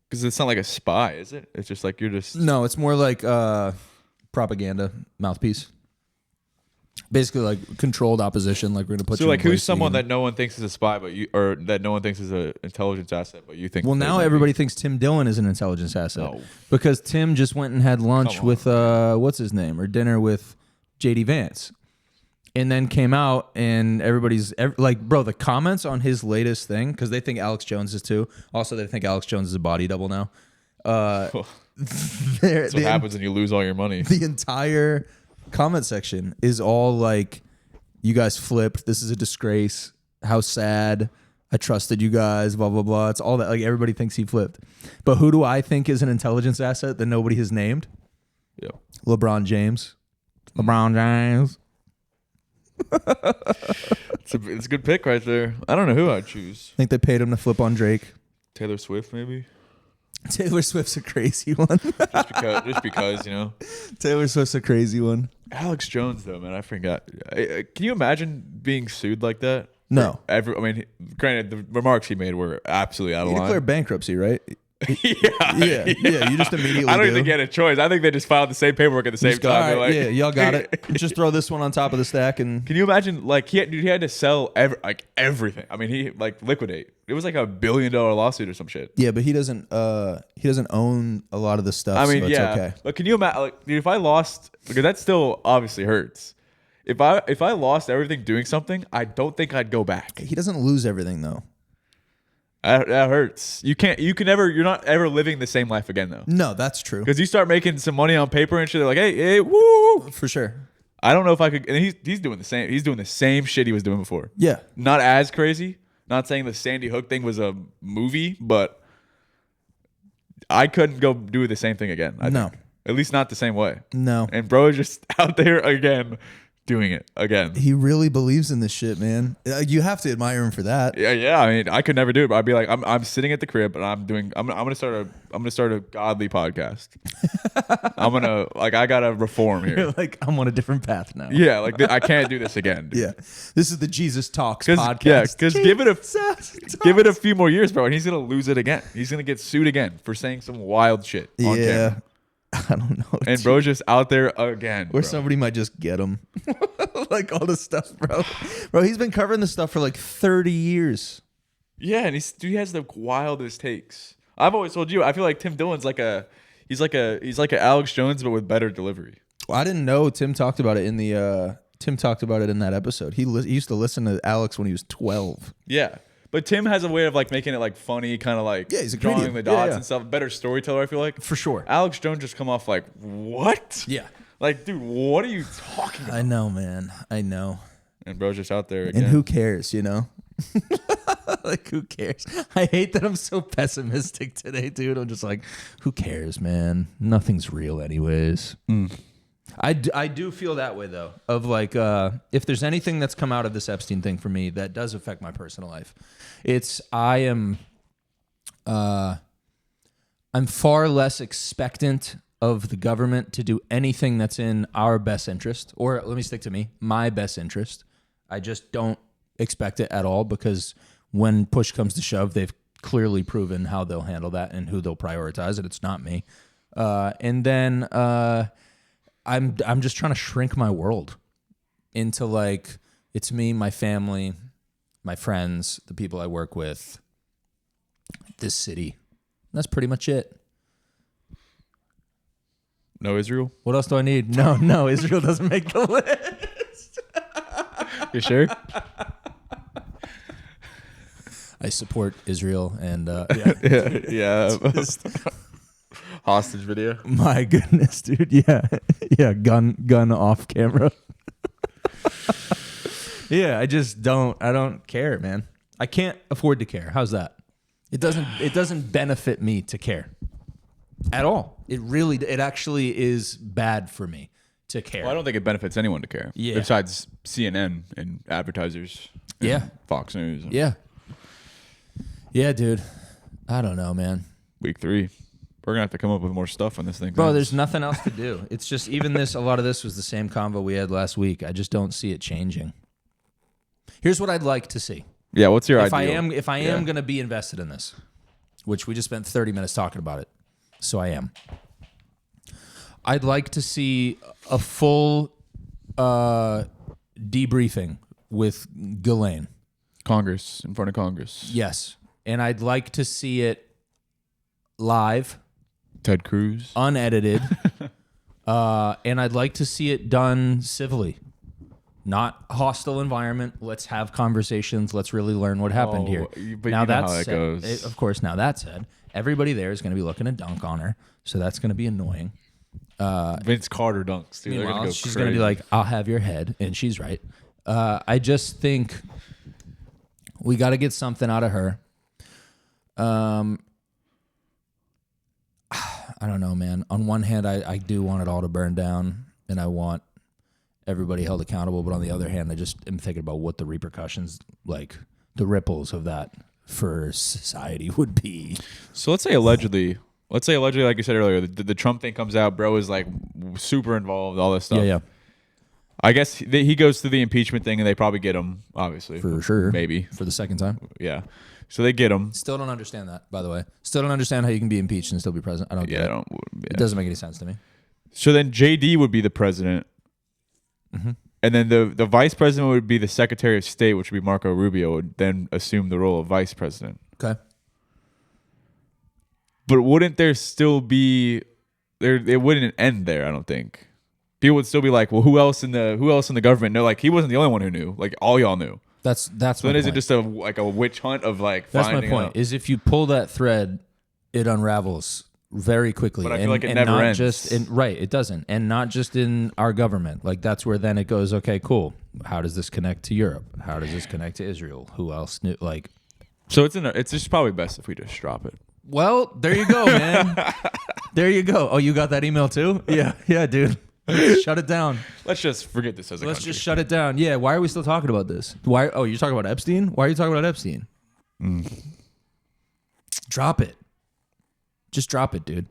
Because it's not like a spy, is it? It's just like you're just. No, it's more like propaganda mouthpiece. Basically, like controlled opposition. Like we're gonna put. So, you like, in who's someone and, that no one thinks is a spy, or that no one thinks is an intelligence asset, but you think? Well, now everybody thinks Tim Dillon is an intelligence asset because Tim just went and had lunch with what's his name or dinner with JD Vance, and then came out and everybody's like, bro, the comments on his latest thing because they think Alex Jones is too. Also, they think Alex Jones is a body double now. That's what happens when you lose all your money. The entire comment section is all like, you guys flipped, this is a disgrace, how sad, I trusted you guys, blah blah blah. It's all that, like, everybody thinks he flipped. But who do I think is an intelligence asset that nobody has named? Yeah, LeBron James. it's a good pick right there. I don't know who I'd choose. I think they paid him to flip on Drake. Taylor Swift, maybe. Taylor Swift's a crazy one. just because, you know. Taylor Swift's a crazy one. Alex Jones, though, man, I forgot. Can you imagine being sued like that? No. Granted, the remarks he made were absolutely out of line. You declare bankruptcy, right? Yeah. You just immediately. I don't even think he had a choice. I think they just filed the same paperwork at the same time. Right, yeah, y'all got it. Just throw this one on top of the stack, and can you imagine? Like he had to sell everything. I mean, he liquidate. It was like $1 billion lawsuit or some shit. Yeah, but he doesn't own a lot of the stuff. I mean, so it's okay. But can you imagine? Like, dude, if I lost, because that still obviously hurts. If I lost everything doing something, I don't think I'd go back. He doesn't lose everything though. That hurts. You're not ever living the same life again though. No, that's true. Because you start making some money on paper and shit. They're like, hey, woo. For sure. I don't know if I could. And he's doing the same. He's doing the same shit he was doing before. Yeah. Not as crazy. Not saying the Sandy Hook thing was a movie, but I couldn't go do the same thing again. I think. At least not the same way. No. And bro is just out there again, doing it again. He really believes in this shit, man. You have to admire him for that. Yeah. I mean, I could never do it, but I'd be like, I'm sitting at the crib and I'm gonna start a godly podcast. I gotta reform here. You're like, I'm on a different path now. Yeah, like I can't do this again. Dude. Yeah, this is the Jesus Talks podcast. Yeah, because give it a few more years, bro, and he's gonna lose it again. He's gonna get sued again for saying some wild shit on camera. I don't know. And bro's just out there again. Or somebody might just get him. Like all this stuff, bro. Bro, he's been covering this stuff for like 30 years. Yeah, and he has the wildest takes. I've always told you, I feel like Tim Dillon's he's like a Alex Jones, but with better delivery. Well, I didn't know Tim talked about it in that episode. He used to listen to Alex when he was 12. Yeah. But Tim has a way of like making it like funny, kind of like he's a drawing comedian. the dots and stuff. Better storyteller, I feel like. For sure. Alex Jones just come off like, what? Yeah. Like, dude, what are you talking about? I know, man. I know. And bro's just out there again. And who cares, you know? Like, who cares? I hate that I'm so pessimistic today, dude. I'm just like, who cares, man? Nothing's real anyways. I do feel that way, though, of like, if there's anything that's come out of this Epstein thing for me that does affect my personal life, I'm far less expectant of the government to do anything that's in our best interest, or let me stick to my best interest. I just don't expect it at all, because when push comes to shove, they've clearly proven how they'll handle that and who they'll prioritize, and it's not me. And then I'm just trying to shrink my world into like, it's me, my family, my friends, the people I work with, this city. That's pretty much it. No Israel? What else do I need? No, Israel doesn't make the list. You sure? I support Israel and yeah. Hostage video. My goodness, dude. Yeah. Gun off camera. Yeah, I don't care, man. I can't afford to care. How's that? It doesn't benefit me to care at all. It actually is bad for me to care. Well, I don't think it benefits anyone to care. Yeah. Besides CNN and advertisers. And Yeah. Fox News. Yeah. Yeah, dude. I don't know, man. Week 3. We're going to have to come up with more stuff on this thing. Bro, there's nothing else to do. It's just even this, a lot of this was the same convo we had last week. I just don't see it changing. Here's what I'd like to see. Yeah, what's your idea? If I am going to be invested in this, which we just spent 30 minutes talking about it, so I am. I'd like to see a full debriefing with Ghislaine. Congress, in front of Congress. Yes. And I'd like to see it live. Ted Cruz. Unedited. And I'd like to see it done civilly. Not hostile environment. Let's have conversations. Let's really learn what happened here. But now that's how it goes. Of course, now that said, everybody there is going to be looking to dunk on her. So that's going to be annoying. Vince Carter dunks, dude. Meanwhile, she's going to be like, I'll have your head. And she's right. I just think we got to get something out of her. I don't know, man. On one hand, I do want it all to burn down, and I want everybody held accountable. But on the other hand, I just am thinking about what the repercussions, like the ripples of that for society would be. So let's say allegedly, like you said earlier, the Trump thing comes out, bro is like super involved, all this stuff. Yeah. I guess he goes through the impeachment thing, and they probably get him, obviously. For sure. Maybe. For the second time. Yeah. So they get him. Still don't understand that, by the way. Still don't understand how you can be impeached and still be president. I don't get it. It doesn't make any sense to me. So then JD would be the president. Mm-hmm. And then the vice president would be the Secretary of State, which would be Marco Rubio, would then assume the role of vice president. Okay. But wouldn't there still be it wouldn't end there, I don't think. People would still be like, well, who else in the government knew? Like, he wasn't the only one who knew. Like, all y'all knew. That's so my then is point. it just a witch hunt of like that's finding my point out? is if you pull that thread, it unravels very quickly. But I feel like it never ends. Right, it doesn't. And not just in our government. Like, that's where then it goes, okay, cool. How does this connect to Europe? How does this connect to Israel? Who else knew? Like, so it's just probably best if we just drop it. Well, there you go, man. There you go. Oh, you got that email too? Yeah, dude. Shut it down. Let's just forget this as a Let's country. just shut it down. Yeah, why are we still talking about this? Why? Oh, you're talking about Epstein? Why are you talking about Epstein? Drop it. Just drop it, dude.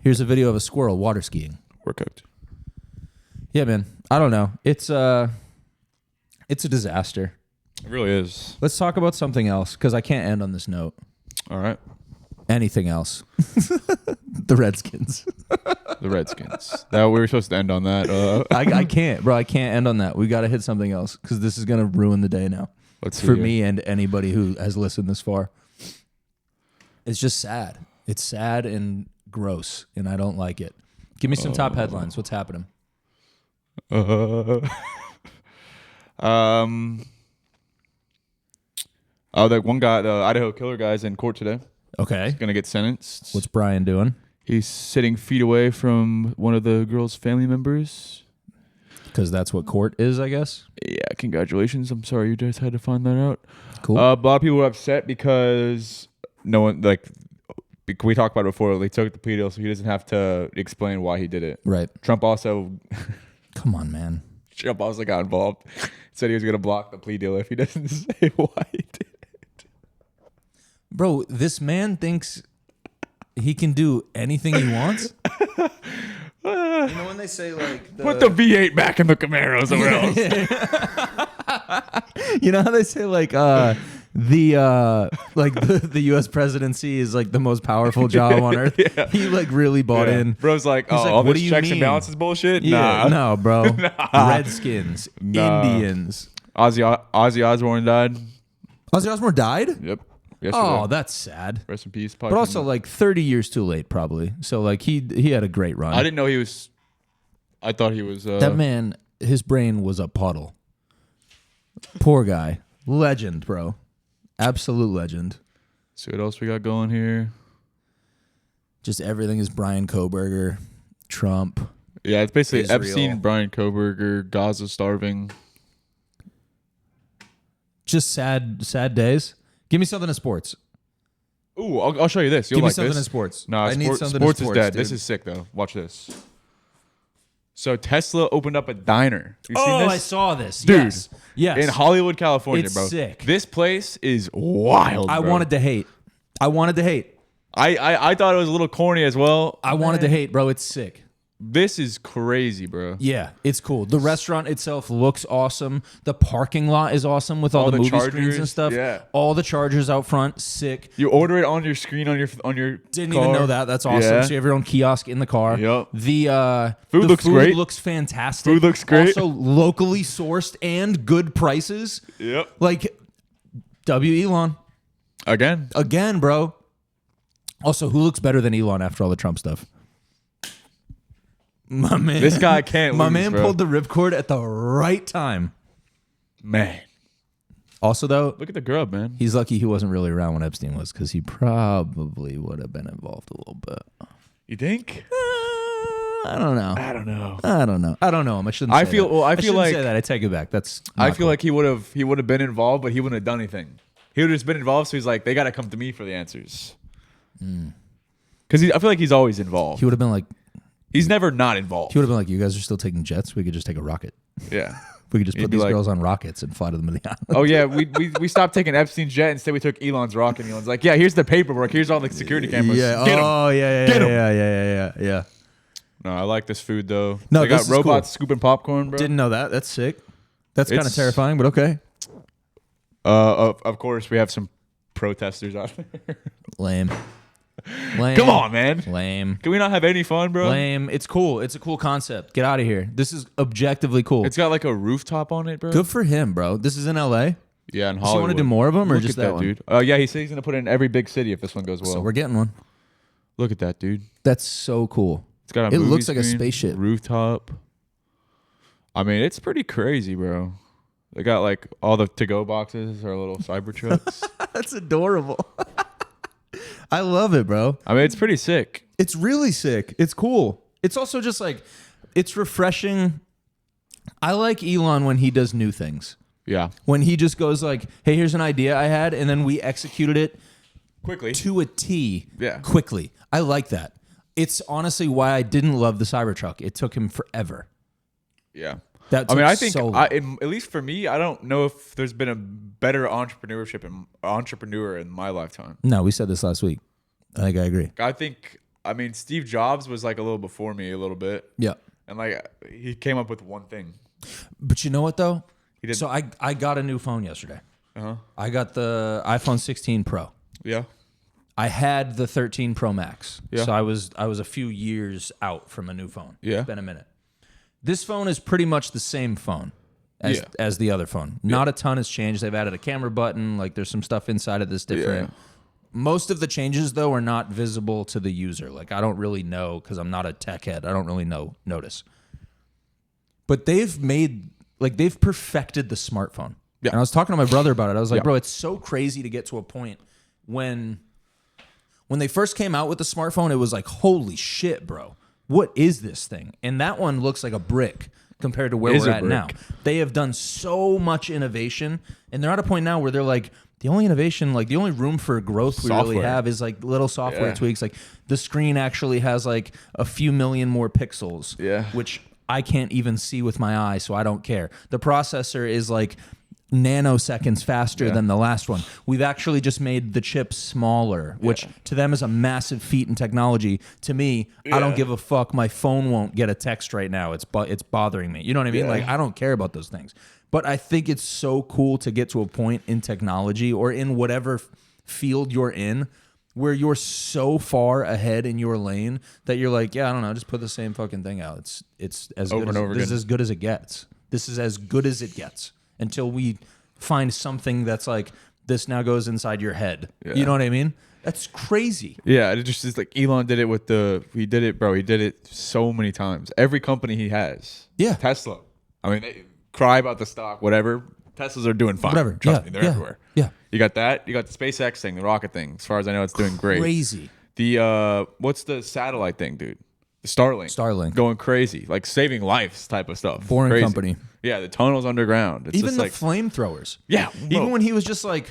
Here's a video of a squirrel water skiing. We're cooked. Yeah, man. I don't know. It's a disaster. It really is. Let's talk about something else, because I can't end on this note. All right. Anything else? The Redskins. The Redskins. That we were supposed to end on that. I can't, bro. I can't end on that. We got to hit something else, because this is gonna ruin the day now. Let's see for here. me and anybody who has listened this far. It's just sad. It's sad and gross, and I don't like it. Give me some top headlines. What's happening? That one guy, the Idaho killer guy, is in court today. Okay. He's gonna get sentenced. What's Brian doing? He's sitting feet away from one of the girl's family members. Because that's what court is, I guess. Yeah, congratulations. I'm sorry you guys had to find that out. Cool. A lot of people were because no one, like, we talked about it before, they took the plea deal so he doesn't have to explain why he did it. Right. Trump also... Come on, man. Trump also got involved. Said he was going to block the plea deal if he doesn't say why he did it. Bro, this man thinks he can do anything he wants? You know when they say, like... Put the V8 back in the Camaros or else. You know how they say, like, the U.S. presidency is, like, the most powerful job on earth? Yeah. He, like, really bought in. Bro's like, He's like, all what this do you checks mean? and balances bullshit? Yeah, Nah. no, bro. Redskins. Nah. Indians. Ozzy Osbourne died. Ozzy Osbourne died? Yep. yesterday. Oh, that's sad. Rest in peace. But also, like 30 years too late, probably. So, like he had a great run. I didn't know he was. I thought he was. That man, his brain was a puddle. Poor guy, legend, bro, absolute legend. See what else we got going here. Just everything is Brian Koberger, Trump. Yeah, it's basically Israel. Epstein, Brian Koberger, Gaza starving. Just sad days. Give me something in sports. Ooh, I'll show you this. You'll Give me like something this. in sports. No, I need something sports in is sports, dead. dude. This is sick though. Watch this. So Tesla opened up a diner. You seen this? I saw this. Dude. Yes. In Hollywood, California, It's bro. sick. This place is wild. I bro. wanted to hate. I thought it was a little corny as well. I wanted to hate, bro. It's sick. This is crazy, bro. Yeah, it's cool. The restaurant itself looks awesome. The parking lot is awesome with all the movie screens and chargers, stuff. yeah. All the chargers out front, sick. You order it on your screen on your Didn't car. even know that. That's awesome. Yeah. So you have your own kiosk in the car. Yep. The Food looks great. Looks fantastic. Food looks great. Also locally sourced and good prices. Yep. Like Elon Again, bro. Also, who looks better than Elon after all the Trump stuff? My man. This guy can't My lose, man bro. pulled the ripcord at the right time. Man. Also, though, Look at the grub, man. he's lucky he wasn't really around when Epstein was, because he probably would have been involved a little bit. You think? I don't know. I don't know. I don't know him. I shouldn't. I say feel- that. well, I feel shouldn't like- say that. I take it back. That's. I not feel cool. like he would have been involved, but he wouldn't have done anything. He would have just been involved, so he's like, they got to come to me for the answers. Because I feel like he's always involved. he would have been like. He's never not involved. He would have been like, "You guys are still taking jets. We could just take a rocket. Yeah. We could just He'd put be these like- girls on rockets and fly to the middle of the island." Oh yeah, we stopped taking Epstein's jet. Instead, we took Elon's rocket. And Elon's like, yeah, here's the paperwork. Here's all the security cameras. Yeah. Get 'em. Oh yeah. Get 'em. Yeah. No, I like this food though. No, they this got is robots cool. scooping popcorn, bro. Didn't know that. That's sick. That's kind of It's- terrifying, but okay. Of course, we have some protesters out there. Lame. Lame. Come on, man. Lame. Can we not have any fun, bro? Lame. It's cool. It's a cool concept. Get out of here. This is objectively cool. It's got like a rooftop on it, bro. Good for him, bro. This is in LA. Yeah, in Does he Hollywood. want to do more of them or Look just at that, that one? dude. Yeah, he said he's gonna put it in every big city if this one goes well. So we're getting one. Look at that, dude. That's so cool. It's got a It movie looks like a screen, spaceship. Rooftop. I mean, it's pretty crazy, bro. They got like all the to-go boxes or little Cybertrucks. That's adorable. I love it, bro. I mean, it's pretty sick. It's really sick. It's cool. It's also just like, it's refreshing. I like Elon when he does new things. Yeah. When he just goes like, hey, here's an idea I had, and then we executed it Quickly. to a T Yeah. quickly. I like that. It's honestly why I didn't love the Cybertruck. It took him forever. Yeah. That I mean, took I think, so long. at least for me, I don't know if there's been a better entrepreneur in my lifetime. No, we said this last week. I think I agree. I mean, Steve Jobs was like a little before me a little bit. Yeah. And like, he came up with one thing. But you know what, though? He did. So I got a new phone yesterday. Uh-huh. I got the iPhone 16 Pro. Yeah. I had the 13 Pro Max. Yeah. So I was a few years out from a new phone. Yeah. It's been a minute. This phone is pretty much the same phone Yeah. as the other phone. Not a ton has changed. They've added a camera button. Like there's some stuff inside of this different. Yeah. Most of the changes though are not visible to the user. Like I don't really know because I'm not a tech head. I don't really notice. But they've perfected the smartphone. Yeah. And I was talking to my brother about it. I was like, Yeah. bro, it's so crazy to get to a point when they first came out with the smartphone, it was like, holy shit, bro. What is this thing? And that one looks like a brick compared to where It is we're a at now. brick. They have done so much innovation, and they're at a point now where they're like, the only innovation, like the only room for growth we really Software. have is like little software Yeah. tweaks. Like the screen actually has like a few million more pixels, Yeah. which I can't even see with my eye, so I don't care. The processor is like nanoseconds faster than the last one. We've actually just made the chip smaller, which to them is a massive feat in technology. To me, I don't give a fuck. My phone won't get a text right now. It's bothering me. You know what I mean? Yeah. Like I don't care about those things. But I think it's so cool to get to a point in technology or in whatever field you're in where you're so far ahead in your lane that you're like, yeah, I don't know, just put the same fucking thing out. It's as Over good and as, over this is again. as good as it gets. This is as good as it gets until we find something that's like this now goes inside your head. Yeah. You know what I mean? That's crazy. Yeah, it just is like Elon did it with he did it, bro. He did it so many times. Every company he has. Yeah. Tesla. I mean, they cry about the stock, whatever. Teslas are doing fine. Whatever. Trust me, they're everywhere. Yeah. You got that. You got the SpaceX thing, the rocket thing. As far as I know, it's doing great. Crazy. The what's the satellite thing, dude? The Starlink. Going crazy. Like saving lives type of stuff. Boring crazy. company. Yeah, the tunnels underground. It's even just the flamethrowers. Yeah. Even when he was just like,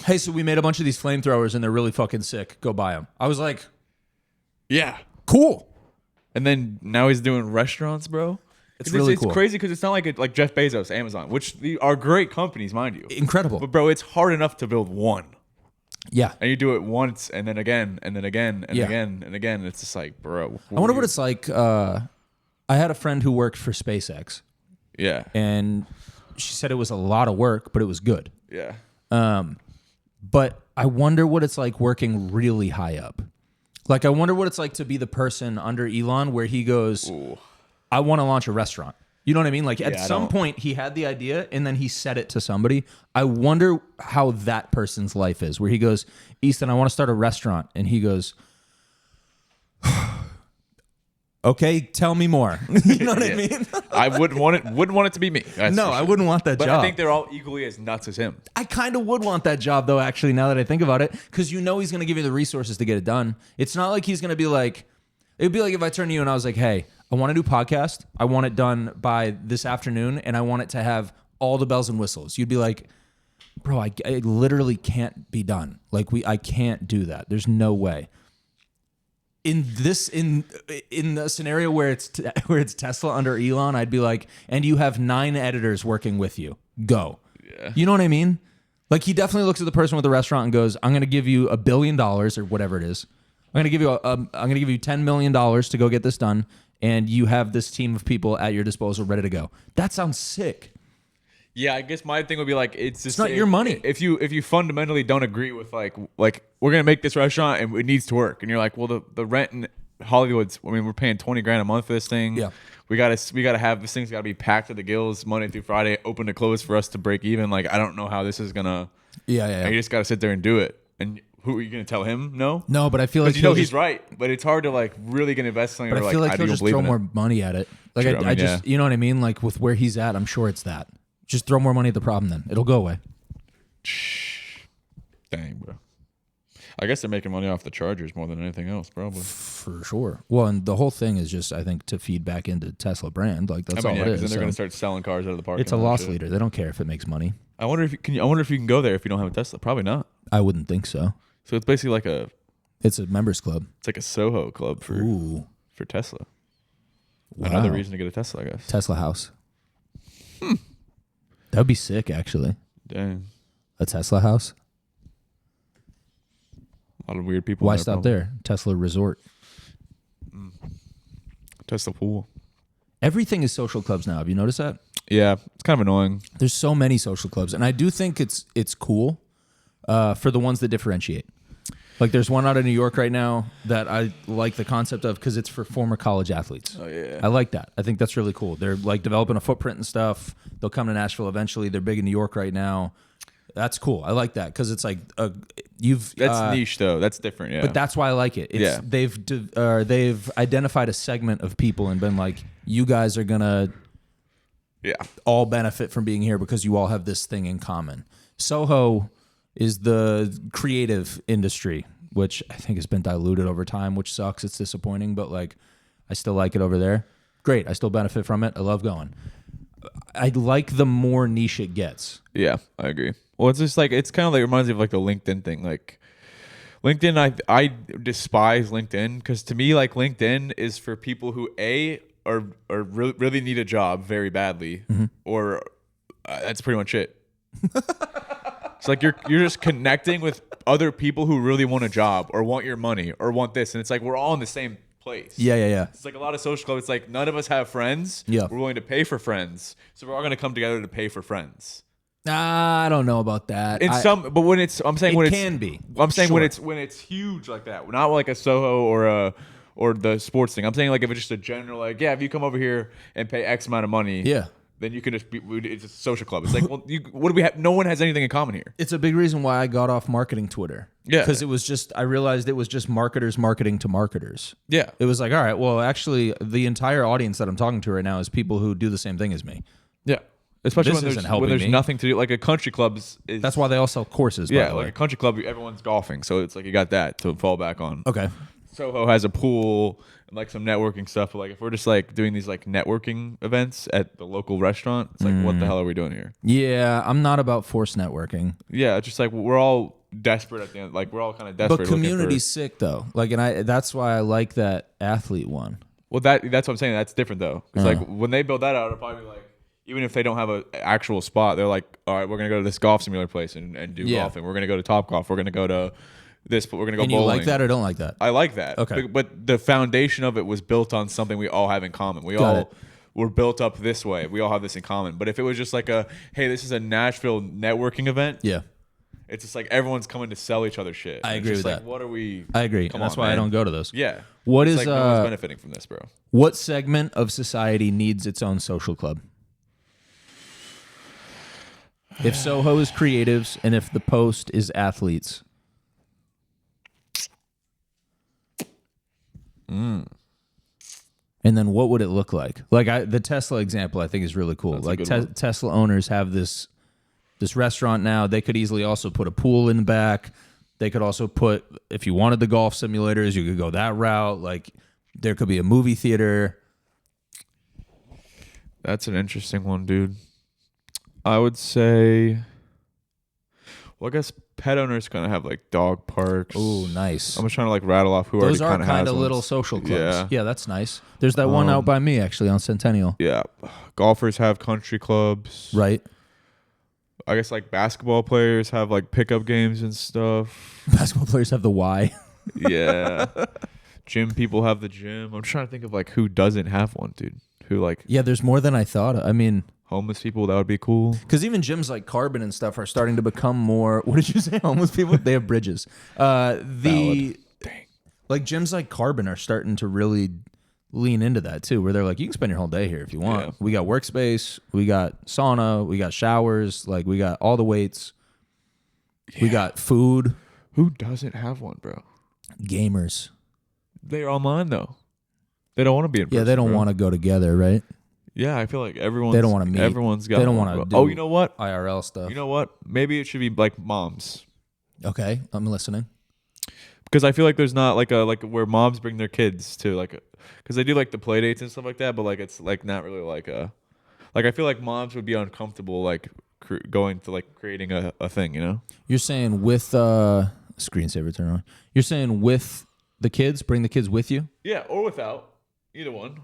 hey, so we made a bunch of these flamethrowers and they're really fucking sick. Go buy them. I was like, yeah. Cool. And then now he's doing restaurants, bro. It's really cool. It's crazy because it's not like Jeff Bezos, Amazon, which are great companies, mind you. Incredible. But, bro, it's hard enough to build one. Yeah. And you do it once and then again and then again and again and again. It's just like, bro. I wonder what it's like. I had a friend who worked for SpaceX. Yeah. And she said it was a lot of work, but it was good. Yeah. But I wonder what it's like working really high up. Like, I wonder what it's like to be the person under Elon where he goes, ooh, I want to launch a restaurant. You know what I mean? Like, at some point, he had the idea, and then he said it to somebody. I wonder how that person's life is, where he goes, Easton, I want to start a restaurant. And he goes, okay, tell me more. You know what I mean? I wouldn't want it to be me. No, I wouldn't want that job. But I think they're all equally as nuts as him. I kind of would want that job, though, actually, now that I think about it, because you know he's going to give you the resources to get it done. It's not like he's going to be like, it would be like if I turned to you and I was like, hey, I want to do podcast. I want it done by this afternoon, and I want it to have all the bells and whistles. You'd be like, bro, I literally can't be done. Like, I can't do that. There's no way. In the scenario where it's Tesla under Elon, I'd be like, and you have 9 editors working with you. Go. Yeah. You know what I mean? Like, he definitely looks at the person with the restaurant and goes, I'm going to give you $1 billion or whatever it is. I'm going to give you $10 million to go get this done, and you have this team of people at your disposal ready to go. That sounds sick. Yeah, I guess my thing would be like, it's not your money. If you fundamentally don't agree with like we're gonna make this restaurant and it needs to work, and you're like, well, the rent in Hollywood's, I mean, we're paying $20,000 a month for this thing. Yeah, we gotta have this thing's gotta be packed to the gills Monday through Friday, open to close for us to break even. Like, I don't know how this is gonna. Yeah. You just gotta sit there and do it. And who are you gonna tell him? No, but I feel like he's right. But it's hard to like really get invest in something. But I feel like he'll just throw more money at it. Like, true, I just, you know what I mean? Like, with where he's at, I'm sure it's that. Just throw more money at the problem, then it'll go away. Dang, bro. I guess they're making money off the Chargers more than anything else, probably. For sure. Well, and the whole thing is just, I think, to feed back into Tesla brand. Like, that's all it is. Then they're going to start selling cars out of the park. It's a loss leader. They don't care if it makes money. I wonder if you can go there if you don't have a Tesla. Probably not. I wouldn't think so. So it's basically like it's a members club. It's like a Soho club for Tesla. Wow. Another reason to get a Tesla, I guess. Tesla house. That would be sick, actually. Dang. A Tesla house? A lot of weird people. Why stop there? Tesla resort. Tesla pool. Everything is social clubs now. Have you noticed that? Yeah, it's kind of annoying. There's so many social clubs, and I do think it's cool for the ones that differentiate. Like, there's one out of New York right now that I like the concept of because it's for former college athletes. Oh, yeah. I like that. I think that's really cool. They're, like, developing a footprint and stuff. They'll come to Nashville eventually. They're big in New York right now. That's cool. I like that because it's like That's niche, though. That's different, yeah. But that's why I like it. They've identified a segment of people and been like, you guys are going to all benefit from being here because you all have this thing in common. Soho is the creative industry, which I think has been diluted over time, which sucks. It's disappointing, but like, I still like it over there. Great. I still benefit from it. I love going. I like the more niche it gets. Yeah, I agree. Well, it's just like, it's kind of like, reminds me of like the LinkedIn thing. Like LinkedIn, I despise LinkedIn because to me, like LinkedIn is for people who really need a job very badly, or that's pretty much it. It's like you're just connecting with other people who really want a job or want your money or want this, and it's like we're all in the same place. Yeah. It's like a lot of social clubs. It's like none of us have friends. Yeah, we're willing to pay for friends, so we're all going to come together to pay for friends. I don't know about that. But when it's, I'm saying when it can be. I'm saying when it's huge like that, not like a Soho or the sports thing. I'm saying like if it's just a general like, if you come over here and pay X amount of money, then you can just be. It's a social club. It's like, well, what do we have? No one has anything in common here. It's a big reason why I got off marketing Twitter. Yeah, because I realized it was just marketers marketing to marketers. Yeah, it was like, all right, well, actually, the entire audience that I'm talking to right now is people who do the same thing as me. Yeah. Especially when there's nothing to do, like a country club is. That's why they all sell courses. Yeah, by the like way. a country club, everyone's golfing, so it's like you got that to fall back on. Okay. Soho has a pool and like some networking stuff. But like if we're just like doing these like networking events at the local restaurant, it's like what the hell are we doing here? Yeah, I'm not about forced networking. Yeah, it's just like we're all desperate at the end. Like we're all kind of desperate. But community's sick though. Like, and that's why I like that athlete one. Well, that's what I'm saying. That's different though. It's like when they build that out, it'll probably be like. Even if they don't have an actual spot, they're like, all right, we're going to go to this golf simulator place and do golfing. We're going to go to Top Golf. We're going to go to this, but we're going to go bowling. You like that or don't like that? I like that. Okay. But the foundation of it was built on something we all have in common. We're built up this way. We all have this in common. But if it was just like hey, this is a Nashville networking event. Yeah. It's just like everyone's coming to sell each other shit. I agree with that. What are we? I agree. And that's why I don't go to those. Yeah. What it's is like no one's benefiting from this, bro? What segment of society needs its own social club? If Soho is creatives and if the Post is athletes. And then what would it look like? Like the Tesla example I think is really cool. That's like Tesla owners have this restaurant now. They could easily also put a pool in the back. They could also put, if you wanted the golf simulators, you could go that route. Like there could be a movie theater. That's an interesting one, dude. I would say, well, I guess pet owners kind of have like dog parks. Oh, nice. I'm just trying to like rattle off who those already are kind of little social clubs. Yeah, that's nice. There's that one out by me actually on Centennial. Yeah, golfers have country clubs. Right. I guess like basketball players have like pickup games and stuff. Basketball players have the Y. Yeah. Gym people have the gym. I'm trying to think of like who doesn't have one, dude. Who like? Yeah, there's more than I thought. I mean. Homeless people, that would be cool. Because even gyms like Carbon and stuff are starting to become more. What did you say? Homeless people? They have bridges. Like gyms like Carbon are starting to really lean into that too, where they're like, you can spend your whole day here if you want. Yeah. We got workspace, we got sauna, we got showers, like we got all the weights. Yeah. We got food. Who doesn't have one, bro? Gamers. They're online though. They don't want to be in person. Yeah, they don't want to go together, right? Yeah, I feel like everyone's. They don't want to meet. Everyone's got. They don't want to do. Oh, you know what? IRL stuff. You know what? Maybe it should be like moms. Okay, I'm listening. Because I feel like there's not like where moms bring their kids to because they do like the play dates and stuff like that, but like it's like not really like I feel like moms would be uncomfortable like going to like creating a thing, you know? You're saying with screensaver turn on. You're saying with the kids, bring the kids with you? Yeah, or without. Either one.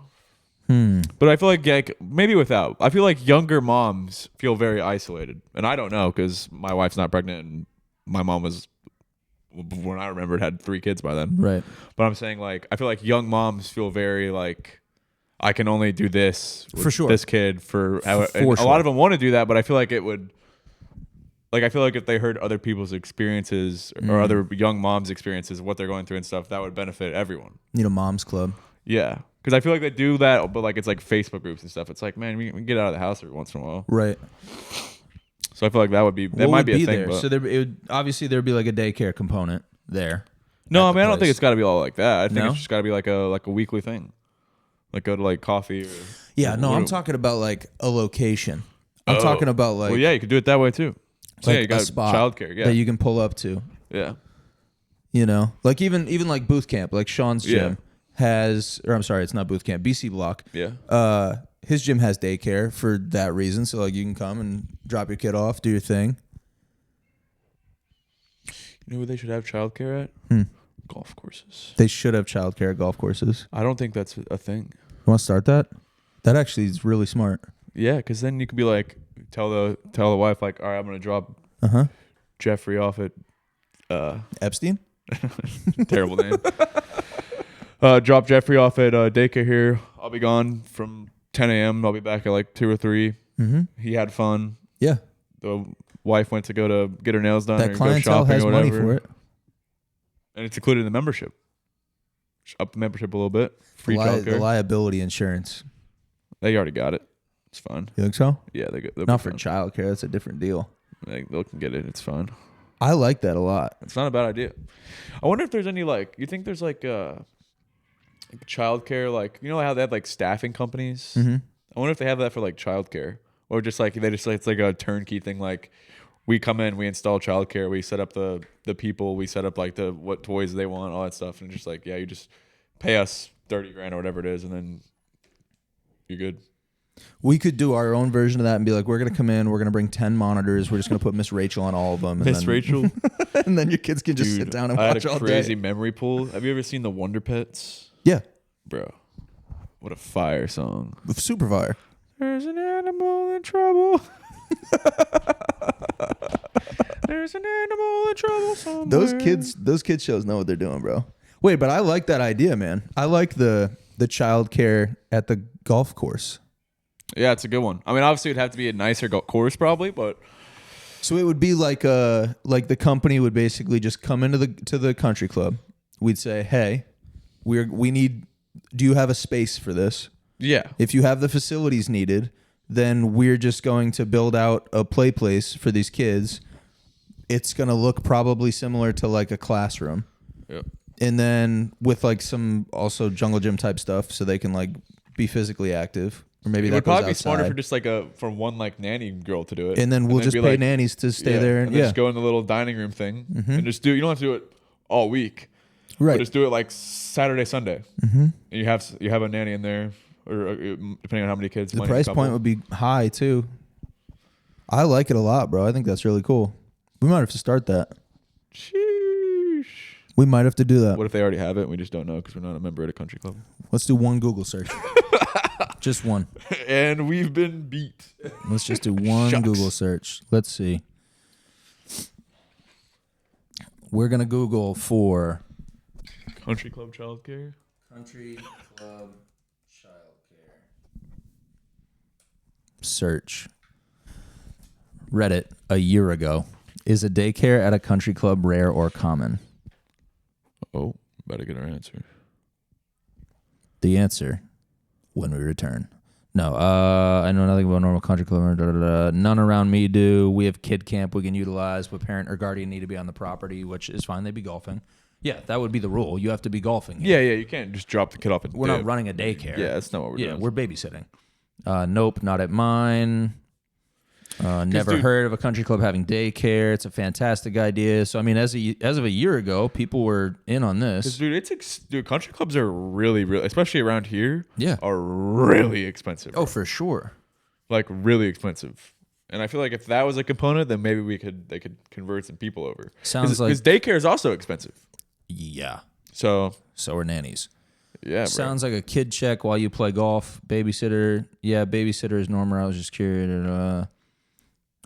But I feel like maybe without. I feel like younger moms feel very isolated. And I don't know because my wife's not pregnant and my mom was, when I remembered, had 3 kids by then. Right. But I'm saying like, I feel like young moms feel very like, I can only do this with for sure. This kid for sure. A lot of them want to do that, but I feel like it would, like I feel like if they heard other people's experiences or other young moms' experiences, what they're going through and stuff, that would benefit everyone. Need a mom's club. Yeah. Because I feel like they do that, but like it's like Facebook groups and stuff. It's like, man, we can get out of the house every once in a while. Right. So I feel like that might be a thing. There? But so obviously there'd be like a daycare component there. No, I mean I don't think it's got to be all like that. I think No? it's just got to be like a weekly thing, like go to like coffee. I'm talking about like a location. I'm talking about like. Well, yeah, you could do it that way too. So like yeah, you got a spot childcare, yeah, that you can pull up to. Yeah. You know, like even like booth camp, like Sean's gym has, or I'm sorry, it's not booth camp, BC Block. Yeah. His gym has daycare for that reason, so like you can come and drop your kid off, do your thing. You know where they should have childcare at? Golf courses. They should have childcare at golf courses. I don't think that's a thing. You want to start that? That actually is really smart. Yeah, because then you could be like, tell the wife like, all right, I'm gonna drop Jeffrey off at Epstein. Terrible name. Drop Jeffrey off at daycare here. I'll be gone from 10 a.m. I'll be back at like 2 or 3. He had fun. Yeah. The wife went to go to get her nails done. That or clientele go shopping has or money whatever. for it. And it's included in the membership. Up the membership a little bit. Free childcare. The liability insurance. They already got it. It's fun. You think so? Yeah, they'll not for childcare. That's a different deal. Like, they can get it. It's fun. I like that a lot. It's not a bad idea. I wonder if there's any like. You think there's like childcare, like, you know how they have like staffing companies? Mm-hmm. I wonder if they have that for like childcare, or just like it's like a turnkey thing. Like, we come in, we install childcare, we set up the people, we set up like what toys they want, all that stuff, and just like, yeah, you just pay us $30,000 or whatever it is, and then you're good. We could do our own version of that and be like, we're going to come in, we're going to bring 10 monitors, we're just going to put Miss Rachel on all of them. Miss Rachel? And then your kids can just sit down and watch all day. I had a crazy memory pool. Have you ever seen the Wonder Pets? Yeah. Bro, what a fire song. Super fire. There's an animal in trouble. There's an animal in trouble somewhere. Those kids shows know what they're doing, bro. Wait, but I like that idea, man. I like the child care at the golf course. Yeah, it's a good one. I mean, obviously, it'd have to be a nicer course, probably, but so it would be like the company would basically just come into the country club. We'd say, hey, we need. Do you have a space for this? Yeah. If you have the facilities needed, then we're just going to build out a play place for these kids. It's going to look probably similar to like a classroom. Yep. And then with like some also jungle gym type stuff so they can like be physically active. Or maybe it that would probably goes be smarter outside. for just like for one like nanny girl to do it. And then we'll just pay like, nannies to stay there. And just go in the little dining room thing and just you don't have to do it all week. Right. But just do it like Saturday, Sunday. Mm-hmm. And you have a nanny in there, or depending on how many kids. The price point would be high too. I like it a lot, bro. I think that's really cool. We might have to start that. Sheesh. We might have to do that. What if they already have it and we just don't know because we're not a member at a country club? Let's do one Google search. Just one. And we've been beat. Let's just do one Shucks. Google search. Let's see. We're going to Google for... Country club childcare? Country club childcare. Search. Reddit a year ago. Is a daycare at a country club rare or common? Oh, better get our answer. The answer when we return. No, I know nothing about normal country club. None around me do. We have kid camp we can utilize, but parent or guardian need to be on the property, which is fine. They'd be golfing. Yeah, that would be the rule. You have to be golfing. Yeah, you can't just drop the kid off and we're not running a daycare. Yeah, that's not what we're doing. Yeah, we're babysitting. Nope, not at mine. Never heard of a country club having daycare. It's a fantastic idea. So, I mean, as of a year ago, people were in on this. Dude, country clubs are really, really, especially around here, yeah, are really expensive. Oh, for sure. Like, really expensive. And I feel like if that was a component, then maybe they could convert some people over. Sounds like... Because daycare is also expensive. Yeah. So are nannies. Yeah, sounds like a kid check while you play golf. Babysitter. Yeah, babysitter is normal. I was just curious.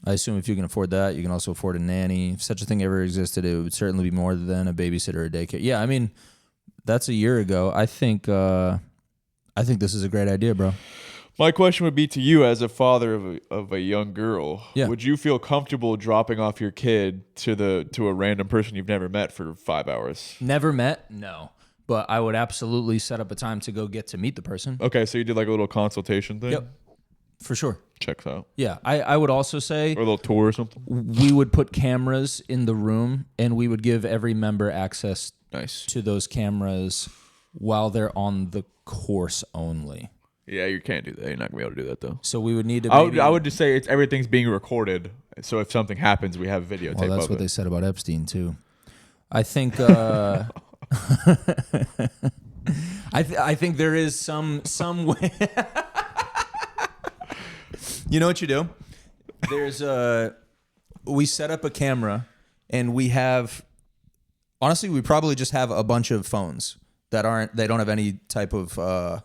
I assume if you can afford that, you can also afford a nanny. If such a thing ever existed, it would certainly be more than a babysitter or a daycare. Yeah, I mean, that's a year ago. I think this is a great idea, bro. My question would be to you as a father of a young girl. Yeah. Would you feel comfortable dropping off your kid to a random person you've never met for 5 hours? Never met? No. But I would absolutely set up a time to go get to meet the person. Okay, so you did like a little consultation thing? Yep. For sure. Checks out. Yeah. I would also say... Or a little tour or something? We would put cameras in the room, and we would give every member access to those cameras while they're on the course only. Yeah, you can't do that. You're not going to be able to do that, though. So we would need to... I would just say everything's being recorded, so if something happens, we have videotape of it. Well, that's what they said about Epstein, too. I think... I think there is some way... You know what you do? We set up a camera, and we have... Honestly, we probably just have a bunch of phones they don't have any type of...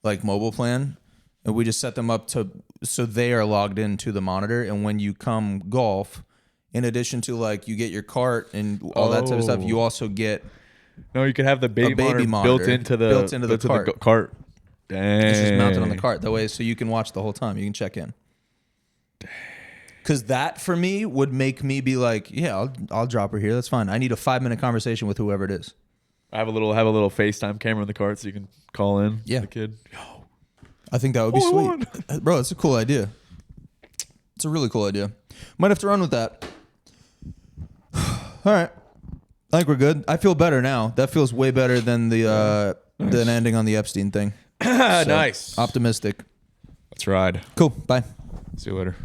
like mobile plan, and we just set them up so they are logged into the monitor, and when you come golf, in addition to like you get your cart and all that type of stuff, you also get you can have the baby monitor built into the cart. Dang. It's just mounted on the cart that way, so you can watch the whole time. You can check in. Because that for me would make me be like, yeah, I'll drop her here. That's fine. I need a 5-minute conversation with whoever it is. I have a little FaceTime camera in the cart so you can call in the kid. I think that would be sweet. Bro, it's a cool idea. It's a really cool idea. Might have to run with that. All right. I think we're good. I feel better now. That feels way better than the than ending on the Epstein thing. Nice. Optimistic. Let's ride. Cool. Bye. See you later.